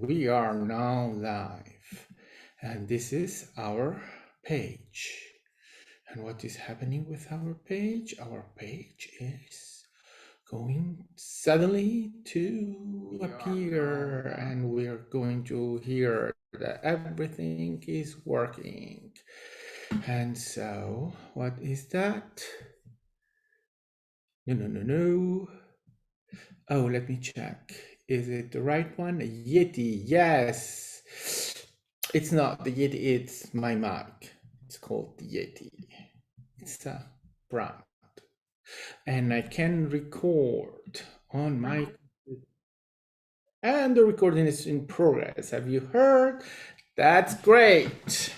we are now live, and this is our page. And what is happening with our page? Our page is going suddenly to appear, and we're going to hear that everything is working. And so, what is that? No. Oh, let me check. Is it the right one? Yeti, yes. It's not the Yeti, it's my mic. It's called the Yeti. It's a brand. And I can record on my... And the recording is in progress. Have you heard? That's great.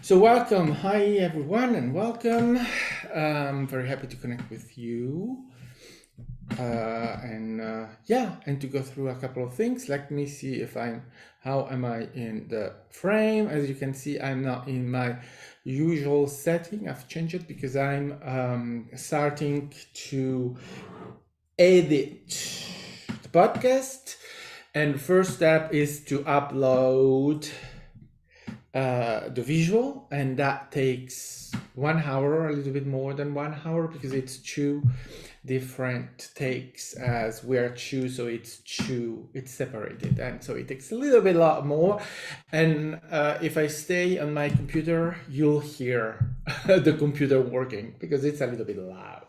So welcome. Hi, everyone, and welcome. I'm very happy to connect with you. And to go through a couple of things. Let me see if how am I in the frame? As you can see, I'm not in my usual setting. I've changed it because I'm starting to edit the podcast. And first step is to upload the visual, and that takes 1 hour, a little bit more than 1 hour, because it's two different takes as we are two, so it's separated, and so it takes a little bit lot more. And if I stay on my computer, you'll hear the computer working because it's a little bit loud.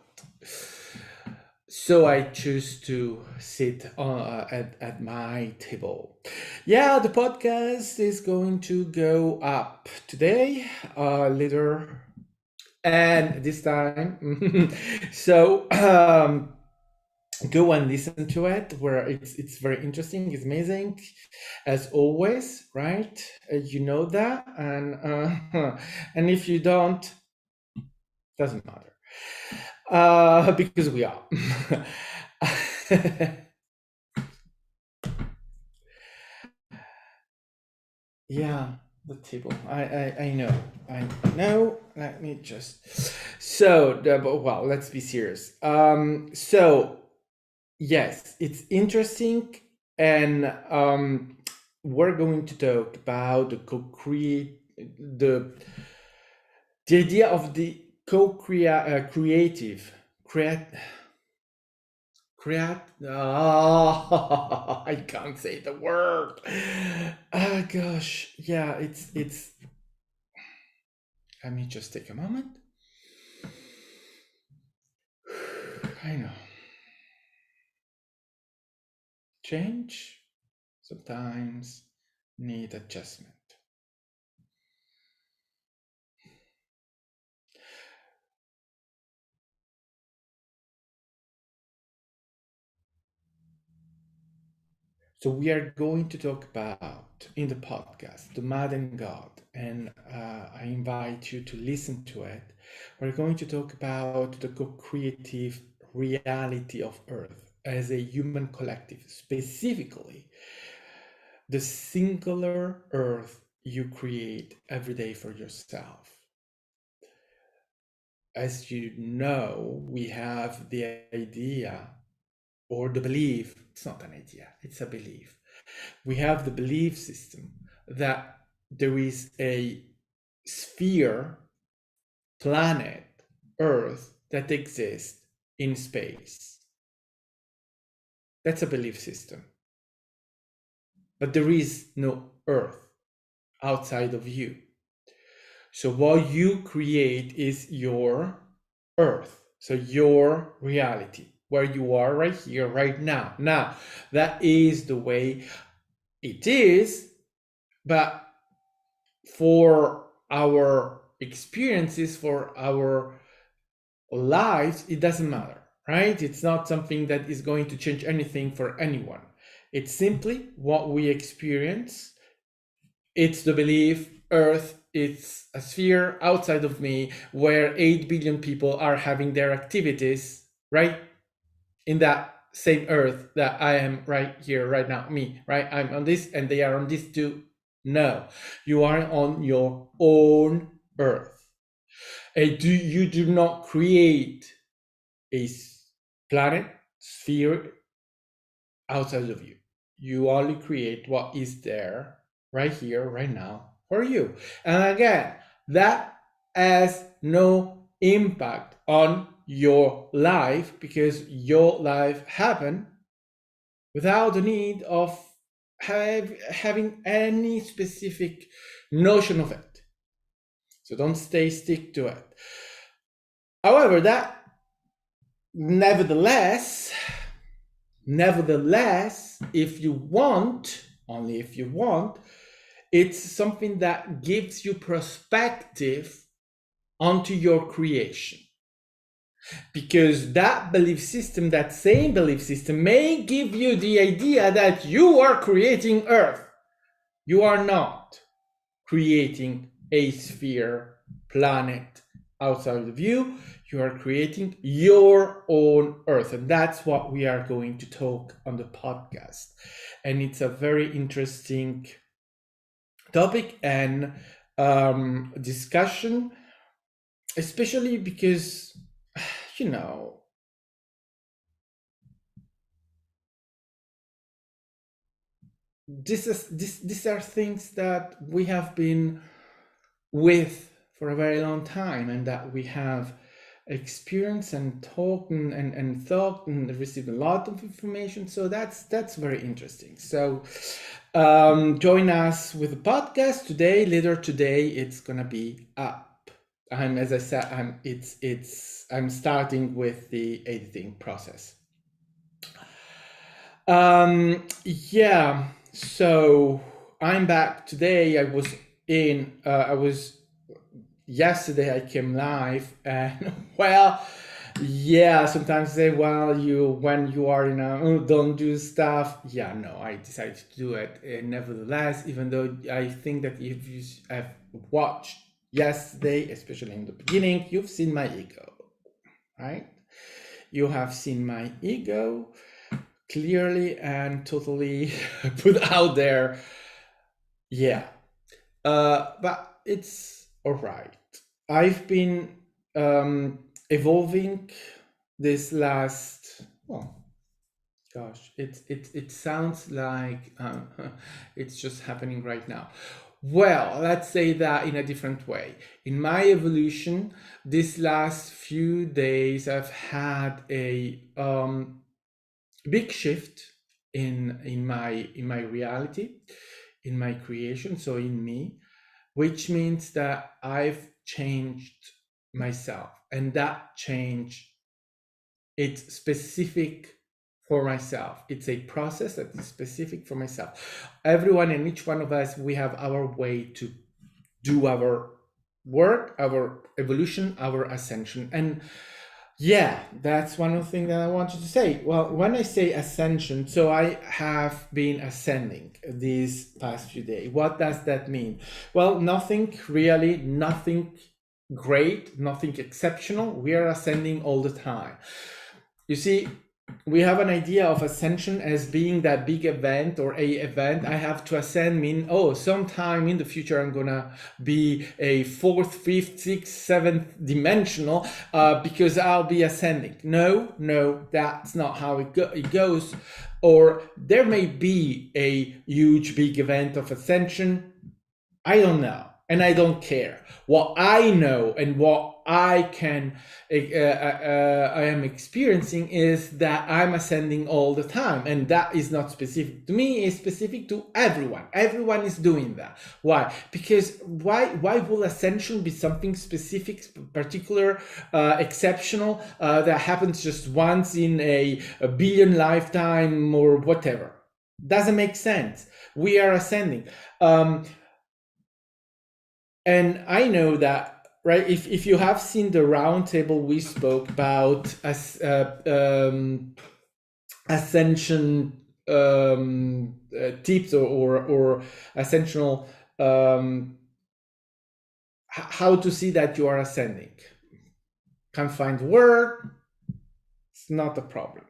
So I choose to sit at my table. Yeah, the podcast is going to go up today, later, and this time. So go and listen to it, where it's very interesting. It's amazing, as always, right? You know that, and and if you don't, doesn't matter. Because we are. Yeah, the table. I know. Let me just. So, well, let's be serious. So, yes, it's interesting, and we're going to talk about the the idea of the creative. I can't say the word. Oh gosh, yeah, it's. Let me just take a moment. I know. Change sometimes need adjustment. So we are going to talk about, in the podcast, the Madden God, and I invite you to listen to it. We're going to talk about the co-creative reality of Earth as a human collective, specifically the singular Earth you create every day for yourself. As you know, we have the idea or the belief, it's not an idea, it's a belief. We have the belief system that there is a sphere, planet, Earth, that exists in space. That's a belief system. But there is no Earth outside of you. So what you create is your Earth, so your reality, where you are right here, right now. Now, that is the way it is, but for our experiences, for our lives, it doesn't matter, right? It's not something that is going to change anything for anyone. It's simply what we experience. It's the belief Earth is a sphere outside of me where 8 billion people are having their activities, right? In that same Earth that I am right here, right now, me, right? I'm on this and they are on this too. No, you are on your own Earth. You do not create a planet, sphere outside of you. You only create what is there right here, right now for you. And again, that has no impact on your life because your life happened without the need of having any specific notion of it. So don't stick to it. However, that nevertheless, if you want, only if you want, it's something that gives you perspective onto your creation. Because that belief system, that same belief system, may give you the idea that you are creating Earth. You are not creating a sphere, planet outside of you. You are creating your own Earth. And that's what we are going to talk on the podcast. And it's a very interesting topic and discussion, especially because, you know, these are things that we have been with for a very long time, and that we have experienced and talked and thought and received a lot of information. So that's very interesting. So join us with the podcast today. Later today, it's gonna be up. As I said, I'm starting with the editing process. Yeah. So I'm back today. I was yesterday. I came live, and well, yeah. Sometimes I say, well, when you are in a don't do stuff. Yeah, no, I decided to do it. Nevertheless, even though I think that if you have watched yesterday, especially in the beginning, you've seen my ego, right? You have seen my ego clearly and totally put out there. Yeah. But it's all right. I've been evolving this last, well, gosh, it sounds like it's just happening right now. Well, let's say that in a different way. In my evolution, this last few days, I've had a big shift in my reality, in my creation, so in me, which means that I've changed myself, and that change, it's specific for myself. It's a process that is specific for myself. Everyone and each one of us, we have our way to do our work, our evolution, our ascension. And yeah, that's one of the things that I wanted to say. Well, when I say ascension, so I have been ascending these past few days. What does that mean? Well, nothing really, nothing great, nothing exceptional. We are ascending all the time. You see, we have an idea of ascension as being that big event or a event. I have to ascend mean, oh, sometime in the future I'm gonna be a fourth, fifth, sixth, seventh dimensional because I'll be ascending. No, that's not how it goes. Or there may be a huge big event of ascension. I don't know, and I don't care. What I know and what I am experiencing is that I'm ascending all the time, and that is not specific to me. It's specific to everyone. Everyone is doing that. Why? Because why will ascension be something specific, particular, exceptional, that happens just once in a billion lifetime or whatever? Doesn't make sense. We are ascending. And I know that, right? If you have seen the roundtable we spoke about ascension tips or ascensional, how to see that you are ascending. Can't find the word. It's not a problem.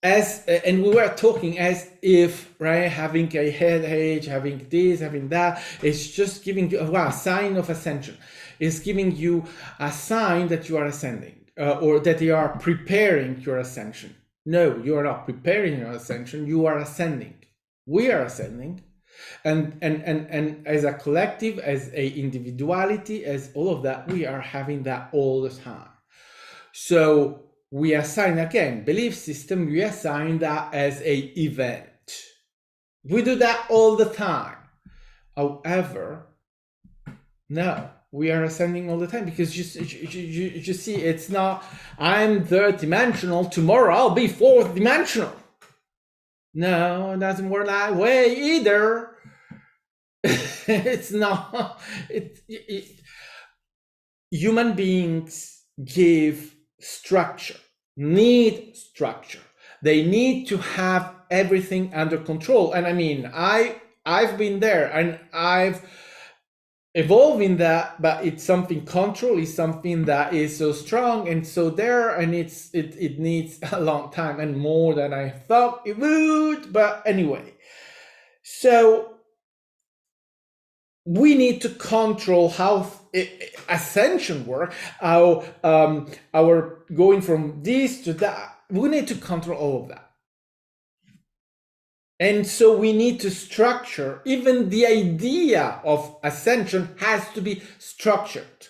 And we were talking as if, right, having a headache, having this, having that, it's just giving you a sign of ascension. It's giving you a sign that you are ascending, or that you are preparing your ascension. No, you are not preparing your ascension, you are ascending. We are ascending. And as a collective, as a individuality, as all of that, we are having that all the time. So we assign, again, belief system, we assign that as a event. We do that all the time. However, no, we are ascending all the time, because you see, it's not, I'm third dimensional, tomorrow I'll be fourth dimensional. No, it doesn't work that way either. It's not. Human beings give structure, need structure. They need to have everything under control. And I mean, I've been there, and I've evolved in that, but it's something, control is something that is so strong and so there, and it needs a long time and more than I thought it would. But anyway, so we need to control how ascension work, how our going from this to that. We need to control all of that. And so we need to structure. Even the idea of ascension has to be structured.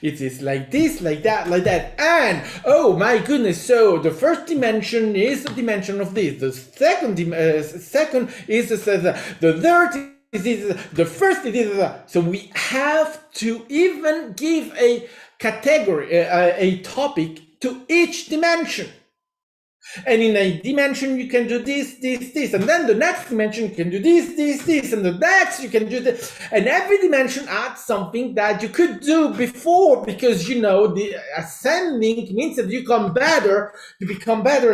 It is like this, like that, like that. And, oh my goodness, so the first dimension is the dimension of this. The second is the third is the first is. So we have to even give a category, a topic to each dimension. And in a dimension, you can do this, this, this. And then the next dimension, you can do this, this, this. And the next, you can do this. And every dimension adds something that you could do before, because, you know, the ascending means that you become better.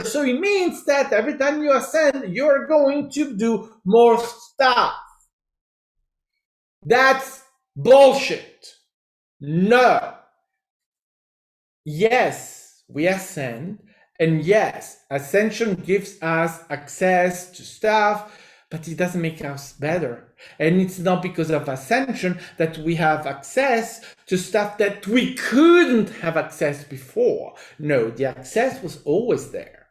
So it means that every time you ascend, you're going to do more stuff. That's bullshit. No. Yes, we ascend. And yes, ascension gives us access to stuff, but it doesn't make us better. And it's not because of ascension that we have access to stuff that we couldn't have access before. No, the access was always there.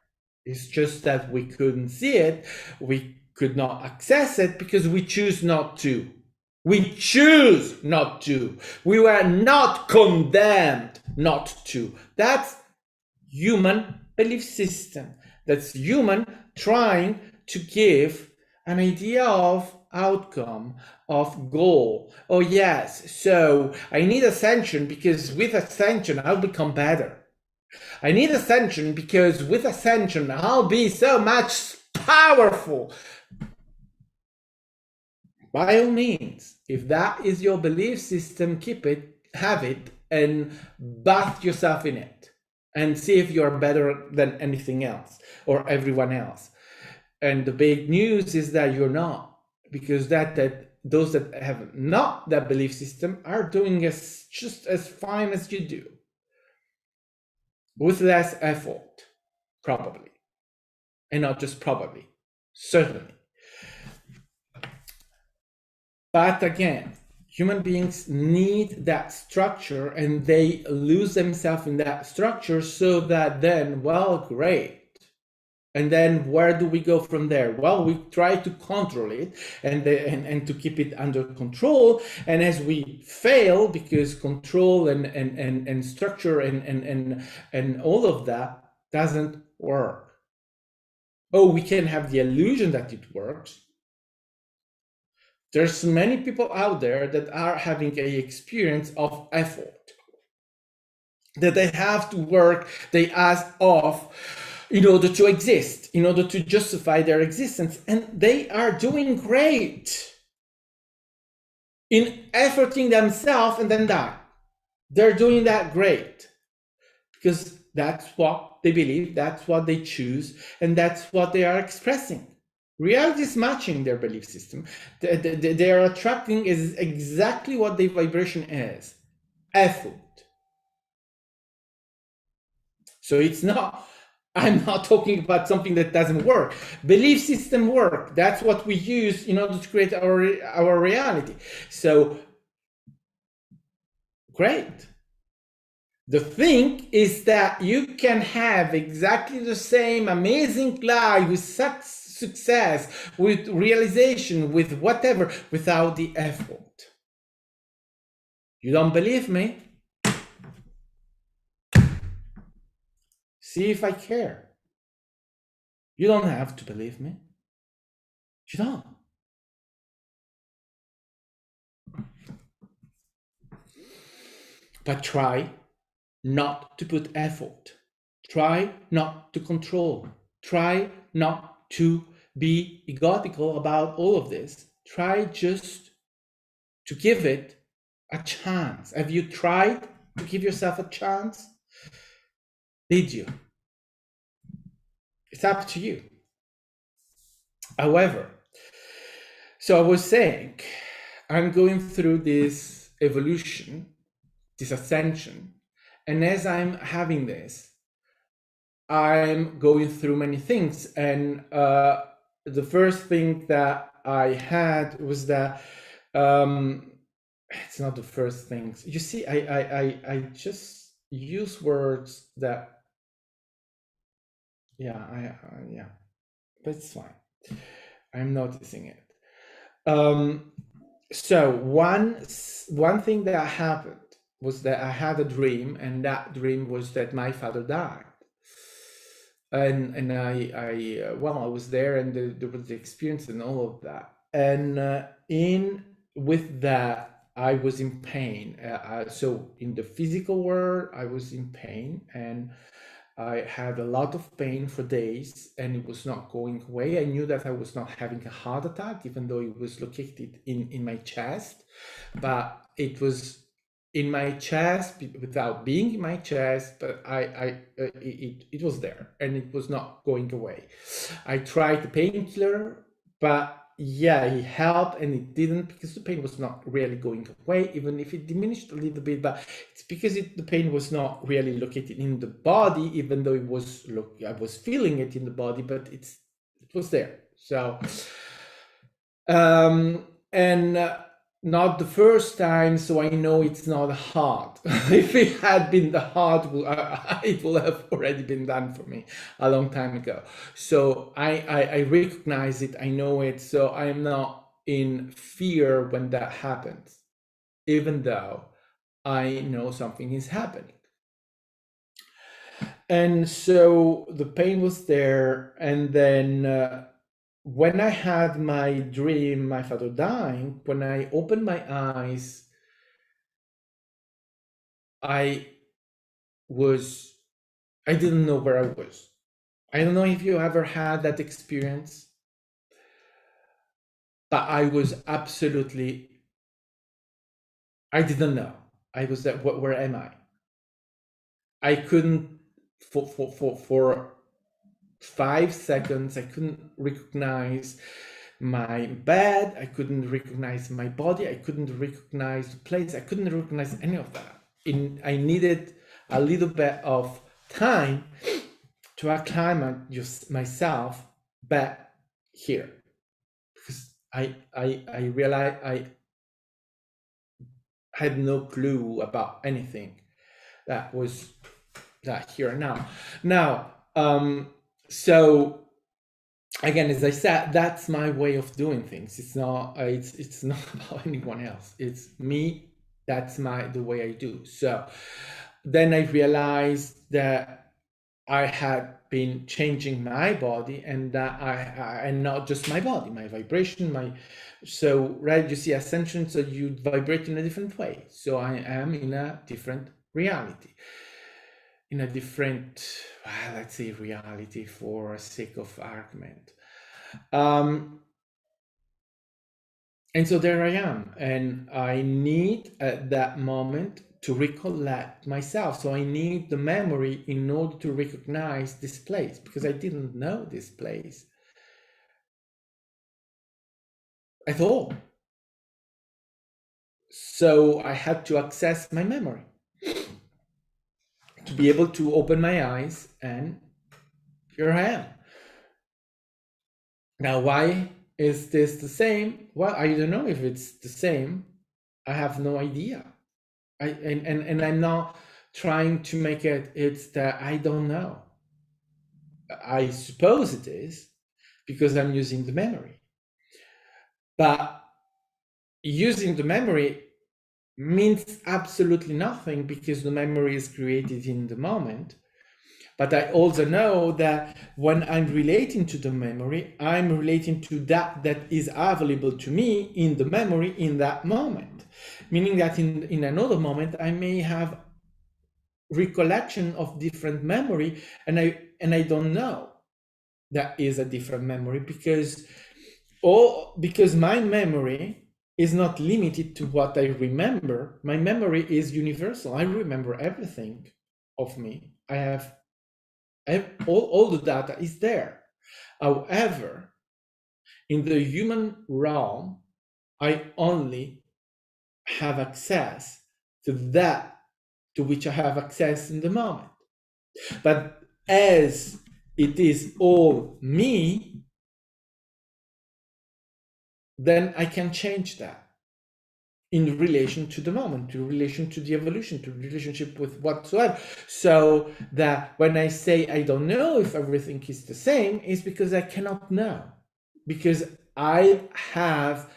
It's just that we couldn't see it. We could not access it because we choose not to. We choose not to. We were not condemned not to. That's human belief system. That's human trying to give an idea of outcome, of goal. Oh yes, so I need ascension because with ascension I'll become better. I need ascension because with ascension I'll be so much powerful. By all means, if that is your belief system, keep it, have it, and bath yourself in it. And see if you're better than anything else or everyone else. And the big news is that you're not, because that those that have not that belief system are doing just as fine as you do, with less effort, probably, and not just probably, certainly. But again, human beings need that structure, and they lose themselves in that structure, so that then, well, great. And then where do we go from there? Well, we try to control it and to keep it under control. And as we fail, because control and structure and all of that doesn't work. Oh, we can have the illusion that it works. There's many people out there that are having an experience of effort, that they have to work they ask off in order to exist, in order to justify their existence. And they are doing great in efforting themselves and then die. They're doing that great because that's what they believe, that's what they choose, and that's what they are expressing. Reality is matching their belief system. They are attracting is exactly what the vibration is, effort. So it's not, I'm not talking about something that doesn't work. Belief system work. That's what we use in order to create our reality. So great. The thing is that you can have exactly the same amazing life with success, with realization, with whatever, without the effort. You don't believe me? See if I care. You don't have to believe me. You don't. But try not to put effort. Try not to control. Try not to be egotical about all of this. Try just to give it a chance. Have you tried to give yourself a chance? Did you? It's up to you. However, so I was saying, I'm going through this evolution, this ascension, and as I'm having this, I'm going through many things. And the first thing that I had was that it's not the first things. You see, I just use words that, yeah, yeah, but it's fine. I'm noticing it. So one thing that happened was that I had a dream, and that dream was that my father died. And I well, I was there, and there was the experience and all of that. And in with that, I was in pain. So in the physical world, I was in pain, and I had a lot of pain for days, and it was not going away. I knew that I was not having a heart attack, even though it was located in my chest, but it was in my chest without being in my chest. But it was there, and it was not going away. I tried the painkiller, but yeah, it helped, and it didn't, because the pain was not really going away, even if it diminished a little bit. But it's because the pain was not really located in the body, even though it was, I was feeling it in the body, but it was there. So and not the first time, so I know it's not hard. If it had been the hard, it will have already been done for me a long time ago. So I recognize it, I know it, so I'm not in fear when that happens, even though I know something is happening. And so the pain was there, and then when I had my dream, my father dying, when I opened my eyes, I didn't know where I was. I don't know if you ever had that experience, but I was absolutely, I didn't know. I was like, where am I? I couldn't, for 5 seconds, I couldn't recognize my bed, I couldn't recognize my body, I couldn't recognize the place, I couldn't recognize any of that. I needed a little bit of time to acclimate myself back here, because I realized I had no clue about anything that was that here and now. So again, as I said, that's my way of doing things. It's not about anyone else. It's me. That's the way I do. So then I realized that I had been changing my body, and that and not just my body, my vibration, so right, you see ascension, so you vibrate in a different way. So I am in a different reality, in a different, let's say, reality for sake of argument. And so there I am, and I need at that moment to recollect myself. So I need the memory in order to recognize this place, because I didn't know this place at all. So I had to access my memory to be able to open my eyes, and here I am. Now, why is this the same? Well, I don't know if it's the same. I have no idea. And I'm not trying to make it, it's that I don't know. I suppose it is because I'm using the memory. But using the memory means absolutely nothing because the memory is created in the moment. But I also know that when I'm relating to the memory, I'm relating to that is available to me in the memory in that moment. Meaning that in another moment, I may have recollection of different memory, and I don't know that is a different memory because my memory is not limited to what I remember. My memory is universal. I remember everything of me. I have all the data is there. However, in the human realm, I only have access to that to which I have access in the moment. But as it is all me, then I can change that in relation to the moment, to relation to the evolution, to relationship with whatsoever. So that when I say I don't know if everything is the same, is because I cannot know. Because I have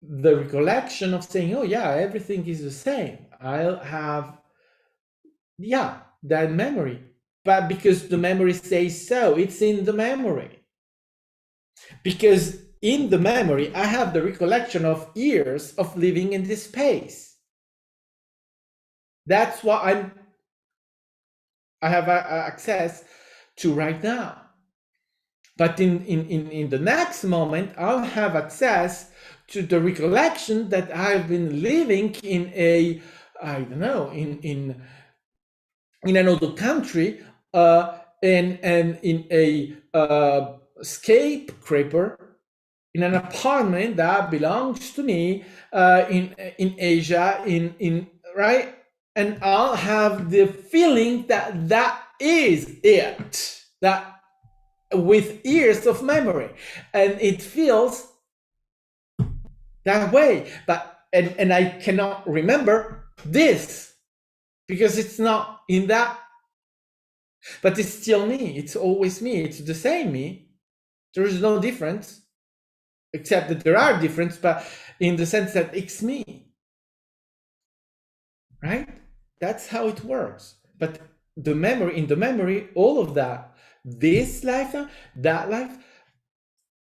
the recollection of saying, oh yeah, everything is the same. I'll have, yeah, that memory. But because the memory says so, it's in the memory. Because in the memory, I have the recollection of years of living in this space. That's what I have access to right now. But in the next moment, I'll have access to the recollection that I've been living in a, I don't know, in another country, and in a scraper in an apartment that belongs to me, in Asia, in right, and I'll have the feeling that that is it, that with years of memory, and it feels that way. But and I cannot remember this because it's not in that, but it's still me. It's always me. It's the same me. There is no difference, except that there are differences, but in the sense that it's me, right? That's how it works. But the memory, in the memory, all of that, this life, that life,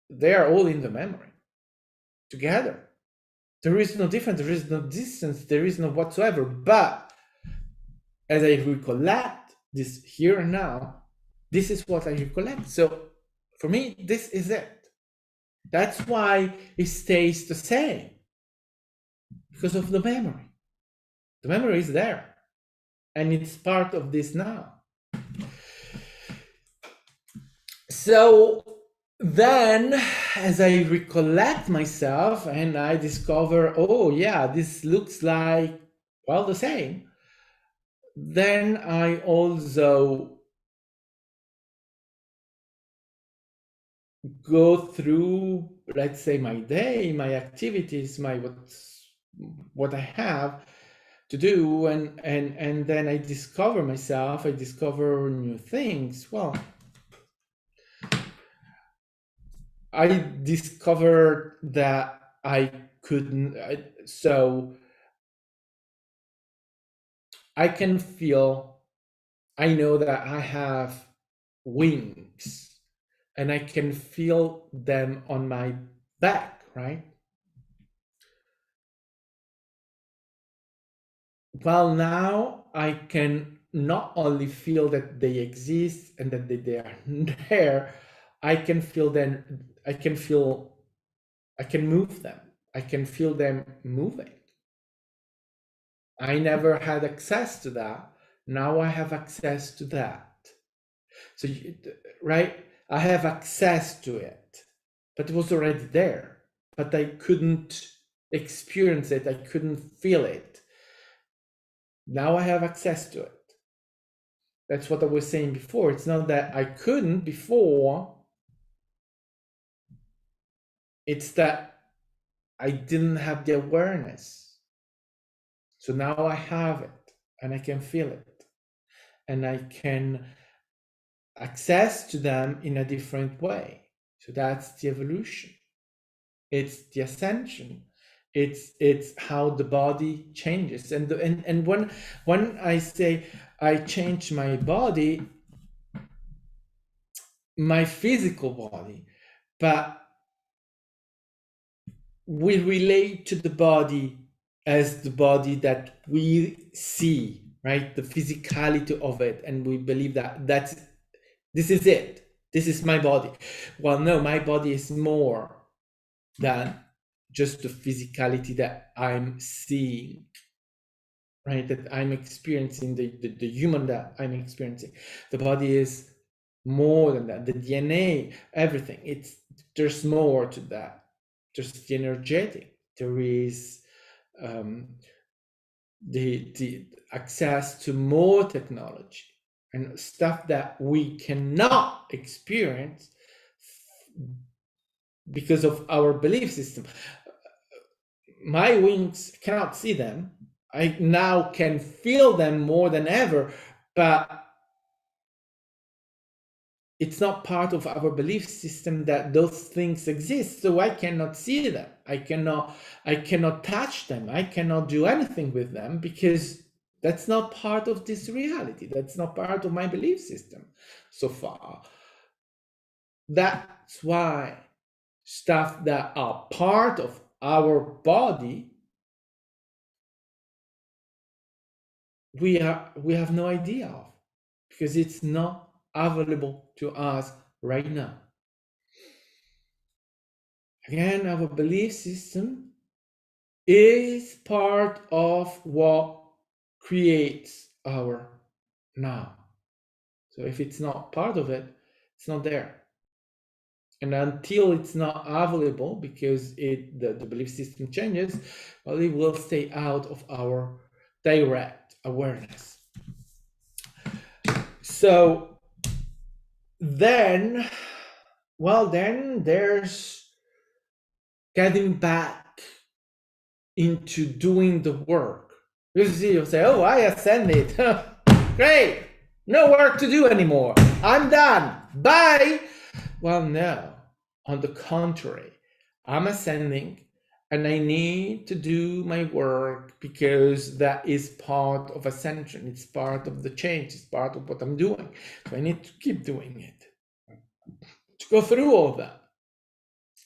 they are all in the memory together. There is no difference, there is no distance, there is no whatsoever. But as I recollect this here and now, this is what I recollect. So for me, this is it. That's why it stays the same, because of the memory. The memory is there, and it's part of this now. So then, as I recollect myself and I discover, oh yeah, this looks like, well, the same, then I also go through, let's say, my day, my activities, what I have to do, and then I discover myself, I discover new things. Well, I discovered that I couldn't, so I can feel, I know that I have wings and I can feel them on my back, right? Well, now I can not only feel that they exist and that they are there, I can feel them, I can move them. I can feel them moving. I never had access to that. Now I have access to that. So, right, I have access to it, but it was already there, but I couldn't experience it. I couldn't feel it. Now I have access to it. That's what I was saying before. It's not that I couldn't before. It's that I didn't have the awareness. So now I have it. and I can feel it, and I can access to them in a different way. So that's the evolution. It's the ascension. It's how the body changes. And when I say I change my body, my physical body, but we relate to the body as the body that we see, right? The physicality of it, and we believe that this is it. This is my body. Well, no, my body is more than just the physicality that I'm seeing, right? That I'm experiencing, the human that I'm experiencing. The body is more than that. The DNA, everything. There's more to that. There's the energetic. There is the access to more technology and stuff that we cannot experience because of our belief system. My wings cannot see them. I now can feel them more than ever, but it's not part of our belief system that those things exist. So I cannot see them. I cannot touch them. I cannot do anything with them because that's not part of this reality. That's not part of my belief system so far. That's why stuff that are part of our body, we have no idea of, because it's not available to us right now. Again, our belief system is part of what creates our now. So if it's not part of it, it's not there. And until it's not available, because the belief system changes, well, it will stay out of our direct awareness. So then there's getting back into doing the work. You say, oh, I ascended. Great. No work to do anymore. I'm done. Bye. Well, no. On the contrary, I'm ascending and I need to do my work because that is part of ascension. It's part of the change. It's part of what I'm doing. So I need to keep doing it. To go through all that.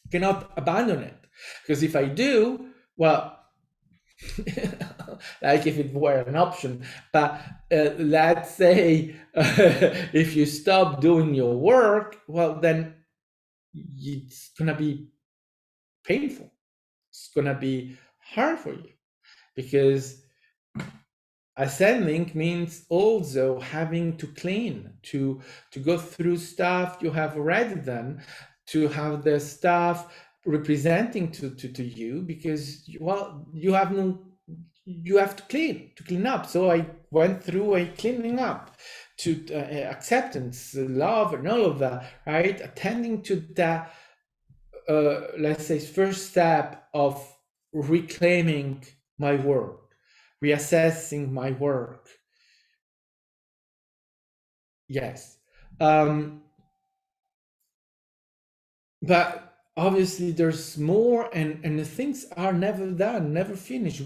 I cannot abandon it. Because if I do, well, like if it were an option, but let's say if you stop doing your work, well, then it's gonna be painful. It's gonna be hard for you, because ascending means also having to clean, to go through stuff you have already done, to have the stuff representing to you, because you have to clean up. So I went through a cleaning up to acceptance, love, and all of that, right? Attending to that, let's say, first step of reclaiming my work, reassessing my work. Yes. But obviously there's more, and the things are never done, never finished.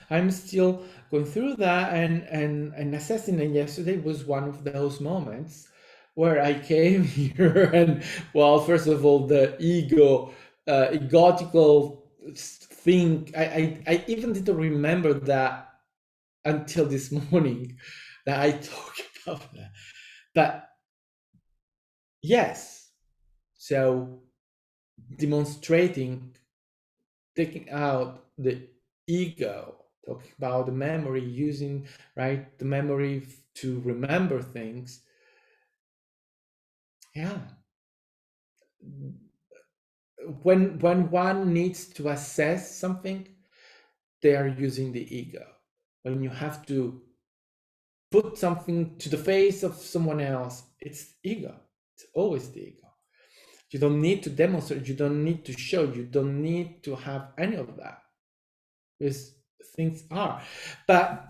I'm still going through that, and assessing. And yesterday was one of those moments where I came here and, well, first of all, the egotical thing, I even didn't remember that until this morning that I talked about that. But yes, so demonstrating, taking out the ego, talking about the memory, using, right, the memory to remember things. Yeah. When one needs to assess something, they are using the ego. When you have to put something to the face of someone else, it's ego. It's always the ego. You don't need to demonstrate, you don't need to show, you don't need to have any of that. Because things are. But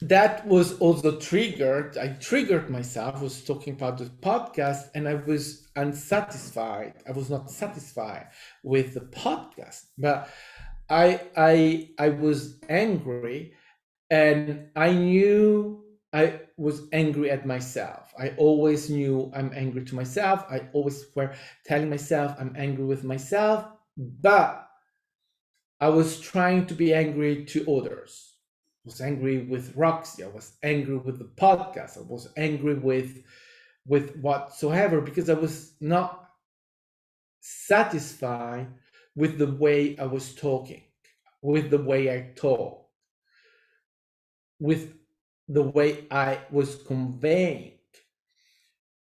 that was also triggered. I triggered myself. I was talking about the podcast, and I was unsatisfied. I was not satisfied with the podcast, but I was angry, and I knew I was angry at myself. I always knew I'm angry to myself. I always were telling myself I'm angry with myself, but I was trying to be angry to others. I was angry with Roxy. I was angry with the podcast. I was angry with whatsoever, because I was not satisfied with the way I was talking, with the way I talk, with the way I was conveying.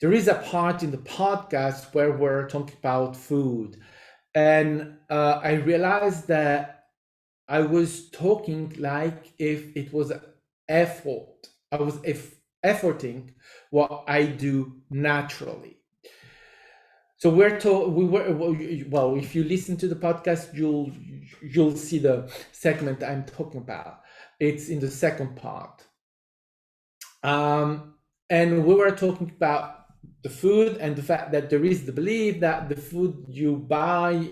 There is a part in the podcast where we're talking about food, and I realized that I was talking like if it was effort. I was efforting what I do naturally. So we were well. If you listen to the podcast, you'll see the segment I'm talking about. It's in the second part, um, and we were talking about the food and the fact that there is the belief that the food you buy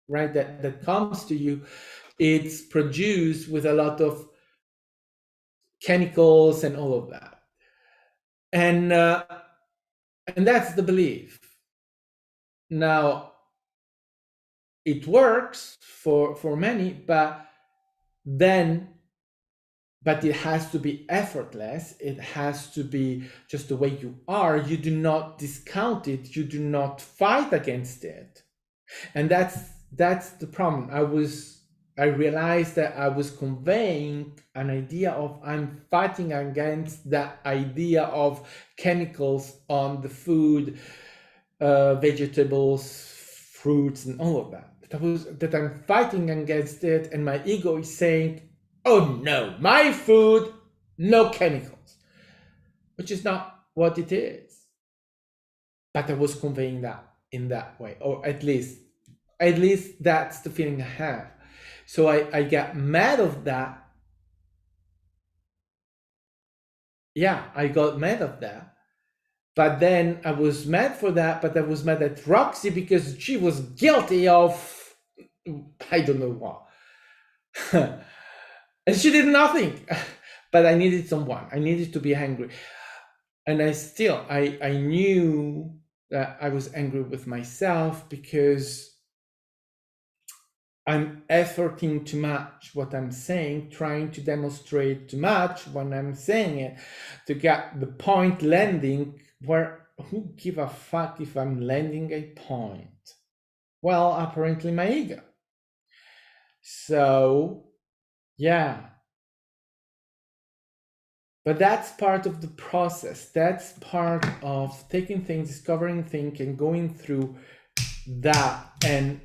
right, that comes to you, it's produced with a lot of chemicals and all of that, and uh, and that's the belief. Now it works for many, then but it has to be effortless. It has to be just the way you are. You do not discount it. You do not fight against it, and that's the problem. I realized that I was conveying an idea of I'm fighting against that idea of chemicals on the food, vegetables, fruits, and all of that. That I'm fighting against it, and my ego is saying, "Oh no, my food, no chemicals," which is not what it is. But I was conveying that in that way, or at least that's the feeling I have. So I got mad of that. Yeah, I got mad of that. But then I was mad for that, but I was mad at Roxy because she was guilty of I don't know what. And she did nothing. But I needed someone. I needed to be angry. And I knew that I was angry with myself because I'm efforting too much what I'm saying, trying to demonstrate too much when I'm saying it, to get the point landing where who give a fuck if I'm landing a point? Well, apparently my ego. So, yeah. But that's part of the process. That's part of taking things, discovering things, and going through that and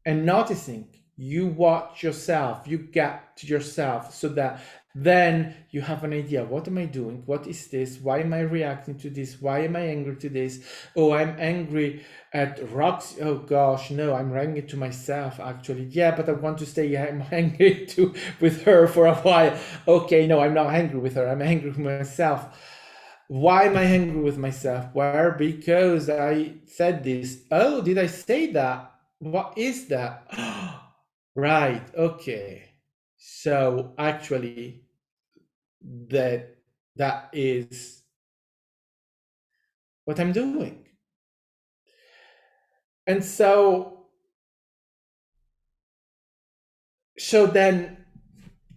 noticing. You watch yourself, you get to yourself, so that then you have an idea, what am I doing, what is this, why am I reacting to this, why am I angry to this? Oh, I'm angry at rocks. Oh gosh, no, I'm angry to myself actually. Yeah, but I want to stay I'm angry to with her for a while. Okay, no, I'm not angry with her, I'm angry with myself. Why am I angry with myself? Where? Because I said this. Oh, did I say that? What is that? Right, okay. So actually that that is what I'm doing. And so then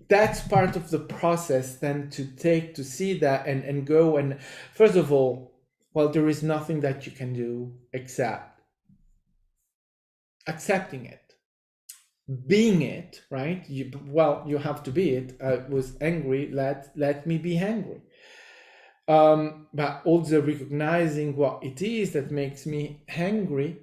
that's part of the process then to see that and go and first of all, well, there is nothing that you can do except accepting it, being it, right? You have to be it. I was angry, let me be angry. But also recognizing what it is that makes me angry,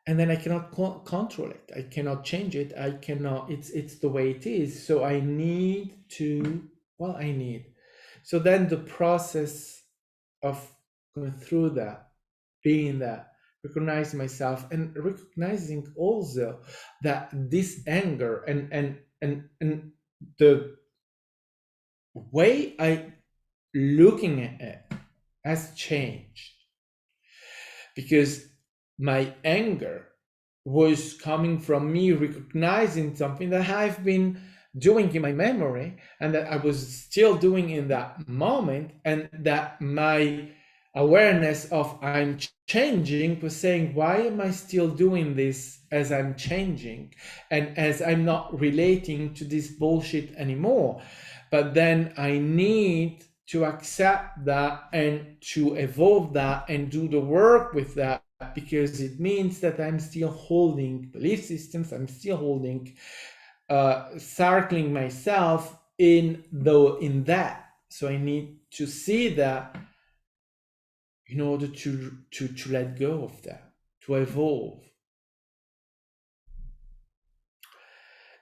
and then I cannot control it. I cannot change it. I cannot. It's the way it is. So I need to. Well, I need. So then the process of going through that, being that, recognizing myself, and recognizing also that this anger and the way I looking at it has changed, because my anger was coming from me recognizing something that I've been doing in my memory and that I was still doing in that moment, and that my awareness of I'm changing was saying, why am I still doing this as I'm changing and as I'm not relating to this bullshit anymore? But then I need to accept that and to evolve that and do the work with that, because it means that I'm still holding belief systems, I'm still holding circling myself in that. So I need to see that in order to let go of that, to evolve.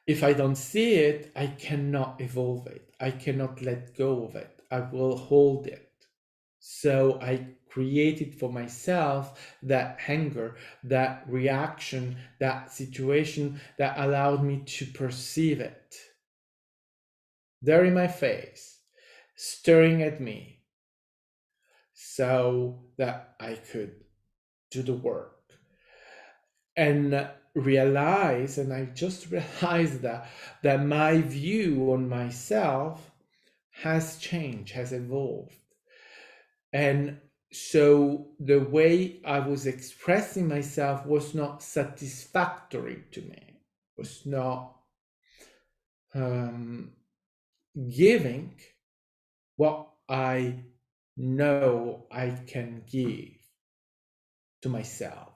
If I don't see it, I cannot evolve it. I cannot let go of it. I will hold it. So I created for myself that anger, that reaction, that situation that allowed me to perceive it there in my face, staring at me, so that I could do the work and realize, and I just realized that my view on myself has changed, has evolved. And so the way I was expressing myself was not satisfactory to me, was not giving what I know I can give to myself.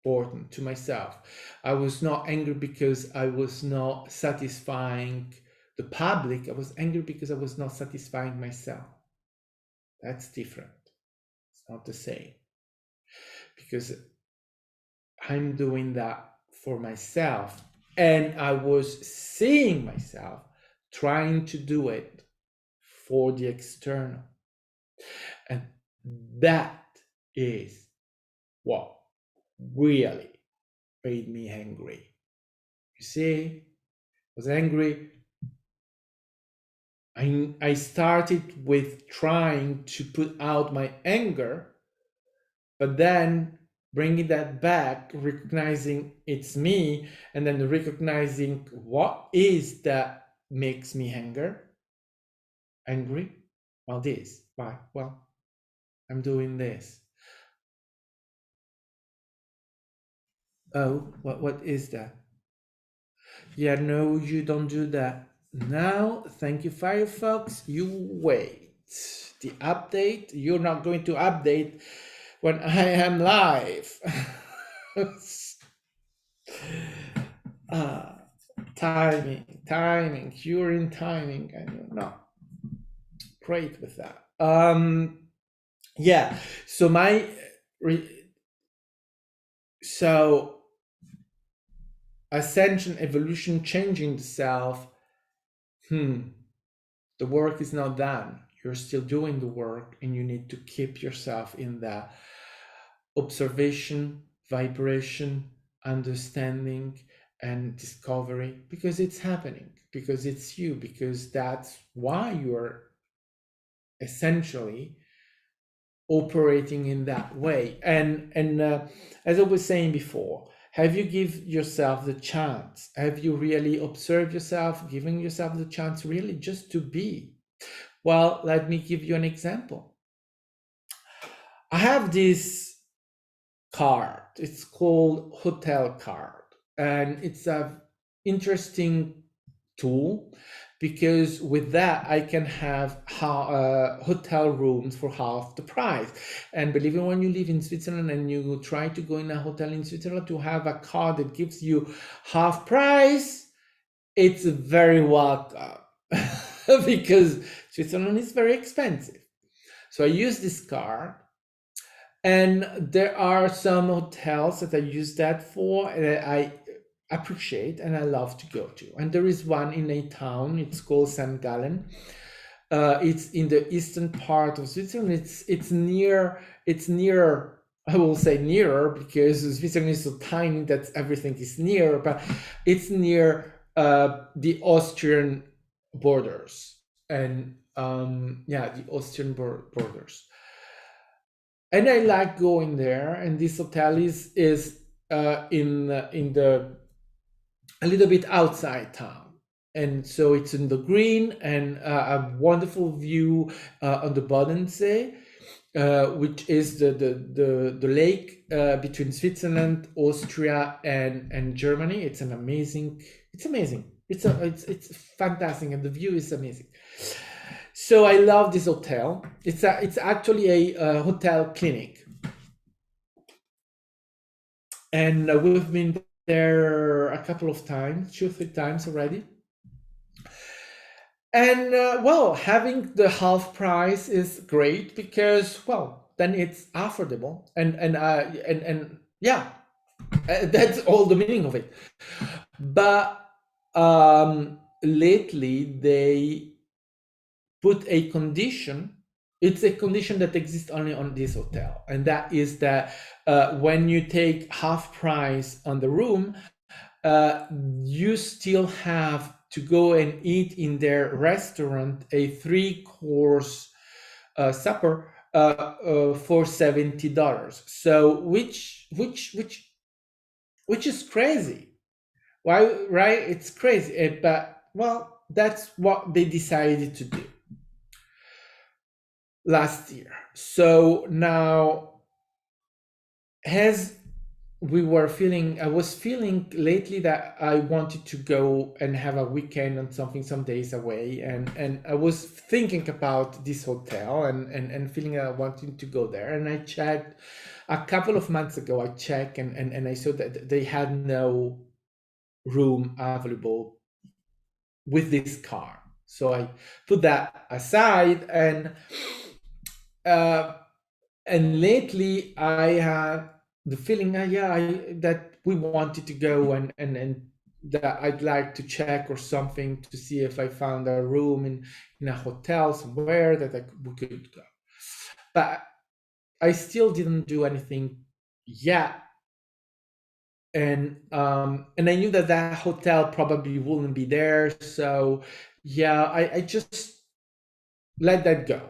Important to myself. I was not angry because I was not satisfying the public. I was angry because I was not satisfying myself. That's different. It's not the same. Because I'm doing that for myself, and I was seeing myself trying to do it for the external. And that is what really made me angry. You see, I was angry. I started with trying to put out my anger, but then bringing that back, recognizing it's me, and then recognizing what is that makes me angry. Well, this. Why? Well, I'm doing this. Oh, what is that? Yeah, no, you don't do that. Now, thank you, Firefox. You wait. The update, you're not going to update when I am live. Timing. You're in timing, and you're not great with that. Yeah. So so ascension, evolution, changing the self. The work is not done. You're still doing the work, and you need to keep yourself in that observation, vibration, understanding, and discovery, because it's happening, because it's you, because that's why you're essentially operating in that way. And as I was saying before, have you give yourself the chance? Have you really observed yourself, giving yourself the chance really just to be? Well, let me give you an example. I have this card. It's called hotel card, and it's a interesting tool, because with that I can have hotel rooms for half the price. And believe me, when you live in Switzerland and you try to go in a hotel in Switzerland, to have a card that gives you half price, it's very welcome. Because Switzerland is very expensive. So I use this card, and there are some hotels that I use that for, and I appreciate and I love to go to. And there is one in a town, it's called St. Gallen. It's in the eastern part of Switzerland. It's near I will say nearer because Switzerland is so tiny that everything is near, but it's near the Austrian borders, and yeah, the Austrian borders. And I like going there. And this hotel is in the a little bit outside town, and so it's in the green, and a wonderful view on the Bodensee, which is the lake between Switzerland, Austria, and Germany. It's amazing. It's fantastic, and the view is amazing. So I love this hotel. It's actually a hotel clinic, and we've been there a couple of times, 2 or 3 times already. And well, having the half price is great because, well, then it's affordable, and yeah, that's all the meaning of it. But lately they put a condition. It's a condition that exists only on this hotel, and that is that when you take half price on the room, you still have to go and eat in their restaurant a 3-course supper for $70. So which is crazy. Why? Right? It's crazy. But well, that's what they decided to do last year. So now, as I was feeling lately that I wanted to go and have a weekend on something, some days away, and I was thinking about this hotel, and feeling I wanted to go there. And I checked a couple of months ago. I checked, and I saw that they had no room available with this car. So I put that aside, uh, and lately I had the feeling, that we wanted to go, and that I'd like to check or something to see if I found a room in a hotel somewhere that we could go. But I still didn't do anything yet. And I knew that hotel probably wouldn't be there. So yeah, I just let that go.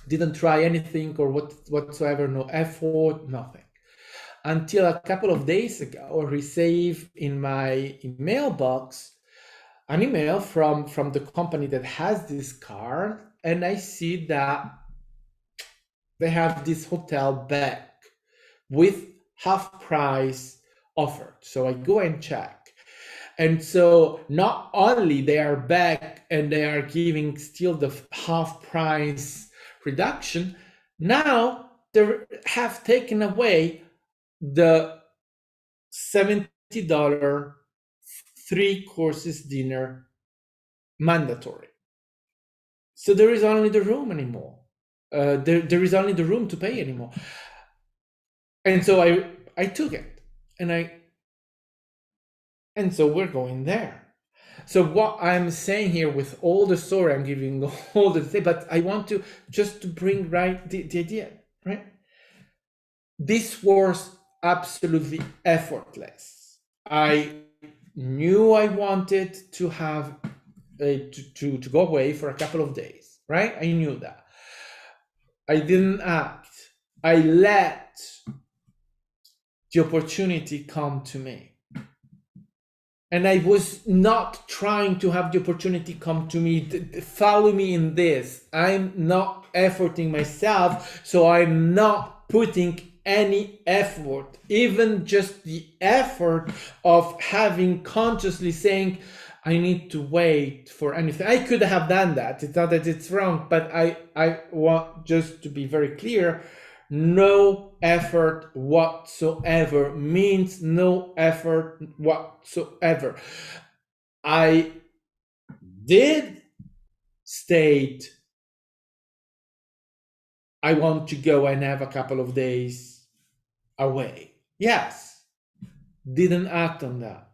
Didn't try anything or whatsoever, no effort, nothing. Until a couple of days ago, I received in my email box an email from the company that has this card, and I see that they have this hotel back with half price offered. So I go and check. And so not only they are back and they are giving still the half price reduction, now they have taken away the $70 3 courses dinner mandatory. So there is only the room anymore. There is only the room to pay anymore. And so I took it, and so we're going there. So what I'm saying here, with all the story I'm giving, all the thing, but I want to just to bring right the idea, right? This was absolutely effortless. I knew I wanted to have to go away for a couple of days, right? I knew that. I didn't act. I let the opportunity come to me. And I was not trying to have the opportunity come to me, follow me in this. I'm not efforting myself, so I'm not putting any effort, even just the effort of having consciously saying, I need to wait for anything. I could have done that. It's not that it's wrong, but I want just to be very clear. No effort whatsoever means no effort whatsoever. I did state I want to go and have a couple of days away. Yes, didn't act on that.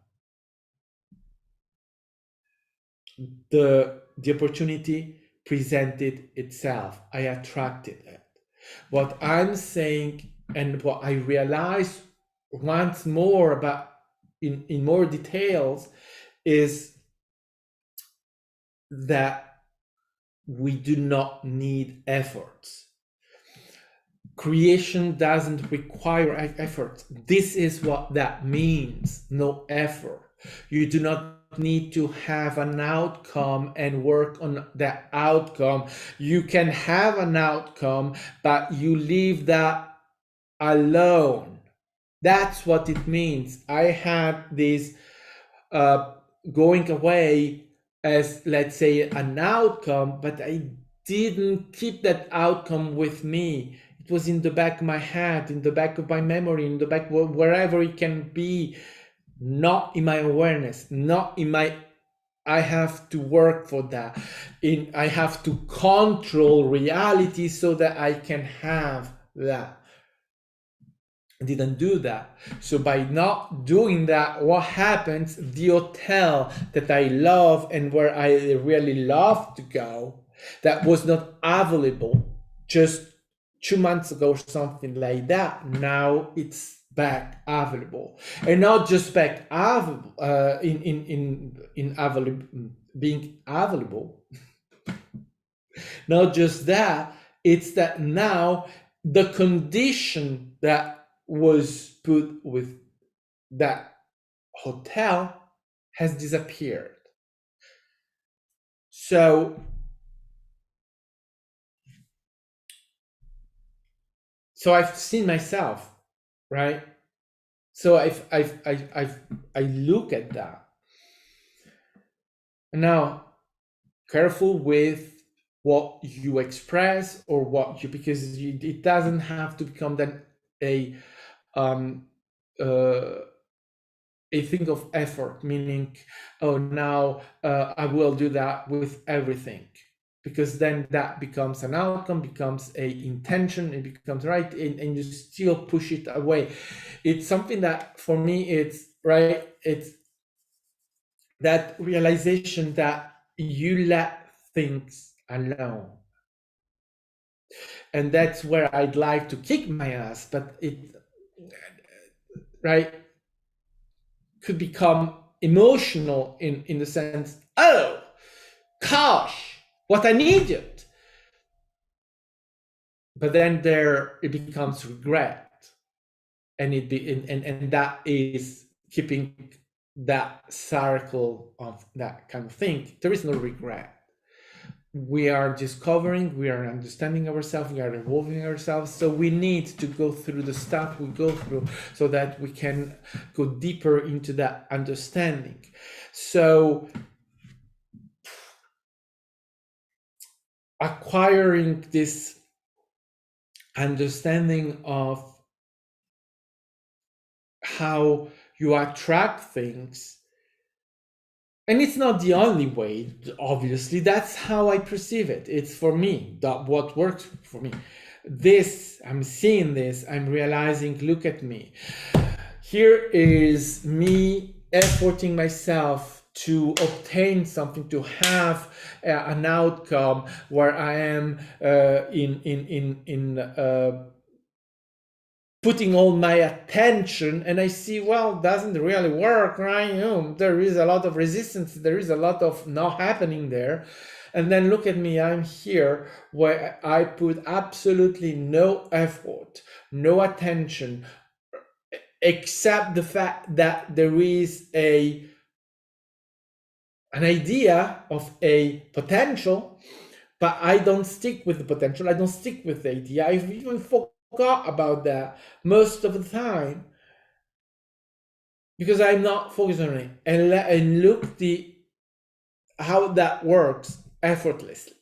The opportunity presented itself. I attracted it. What I'm saying And what I realized once more about in more details is that we do not need efforts. Creation doesn't require effort. This is what that means, no effort. You do not need to have an outcome and work on that outcome. You can have an outcome, but you leave that alone. That's what it means. I had this going away as, let's say, an outcome, but I didn't keep that outcome with me. It was in the back of my head, in the back of my memory, in the back wherever it can be, not in my awareness, not in my. I have to work for that. I have to control reality so that I can have that. Didn't do that. So by not doing that, what happens? The hotel that I love and where I really love to go, that was not available just 2 months ago or something like that. Now it's back available, and not just back available in available, being available. Not just that, it's that now the condition that was put with that hotel has disappeared. So I've seen myself, right? So I look at that. Now, careful with what you express or what you, because it doesn't have to become then a thing of effort, meaning, oh, now I will do that with everything, because then that becomes an outcome, becomes a intention, it becomes right, and you still push it away. It's something that for me, it's right, it's that realization that you let things alone. And that's where I'd like to kick my ass, but it, right, could become emotional in the sense, oh gosh, what an idiot. But then there it becomes regret, and and that is keeping that circle of that kind of thing. There is no regret. We are discovering, we are understanding ourselves, we are evolving ourselves. So we need to go through the stuff we go through so that we can go deeper into that understanding. So acquiring this understanding of how you attract things, and it's not the only way, obviously, that's how I perceive it. It's for me, that what works for me. This, I'm seeing this, I'm realizing, look at me. Here is me efforting myself to obtain something, to have an outcome where I am putting all my attention, and I see, well, it doesn't really work, right? There is a lot of resistance, there is a lot of not happening there. And then look at me, I'm here where I put absolutely no effort, no attention, except the fact that there is an idea of a potential, but I don't stick with the potential, I don't stick with the idea. I've even forgot about that most of the time because I'm not focused on it, and look how that works effortlessly.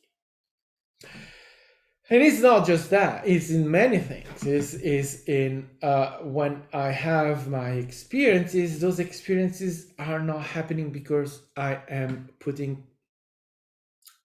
And it's not just that, it's in many things. It's in when I have my experiences, those experiences are not happening because I am putting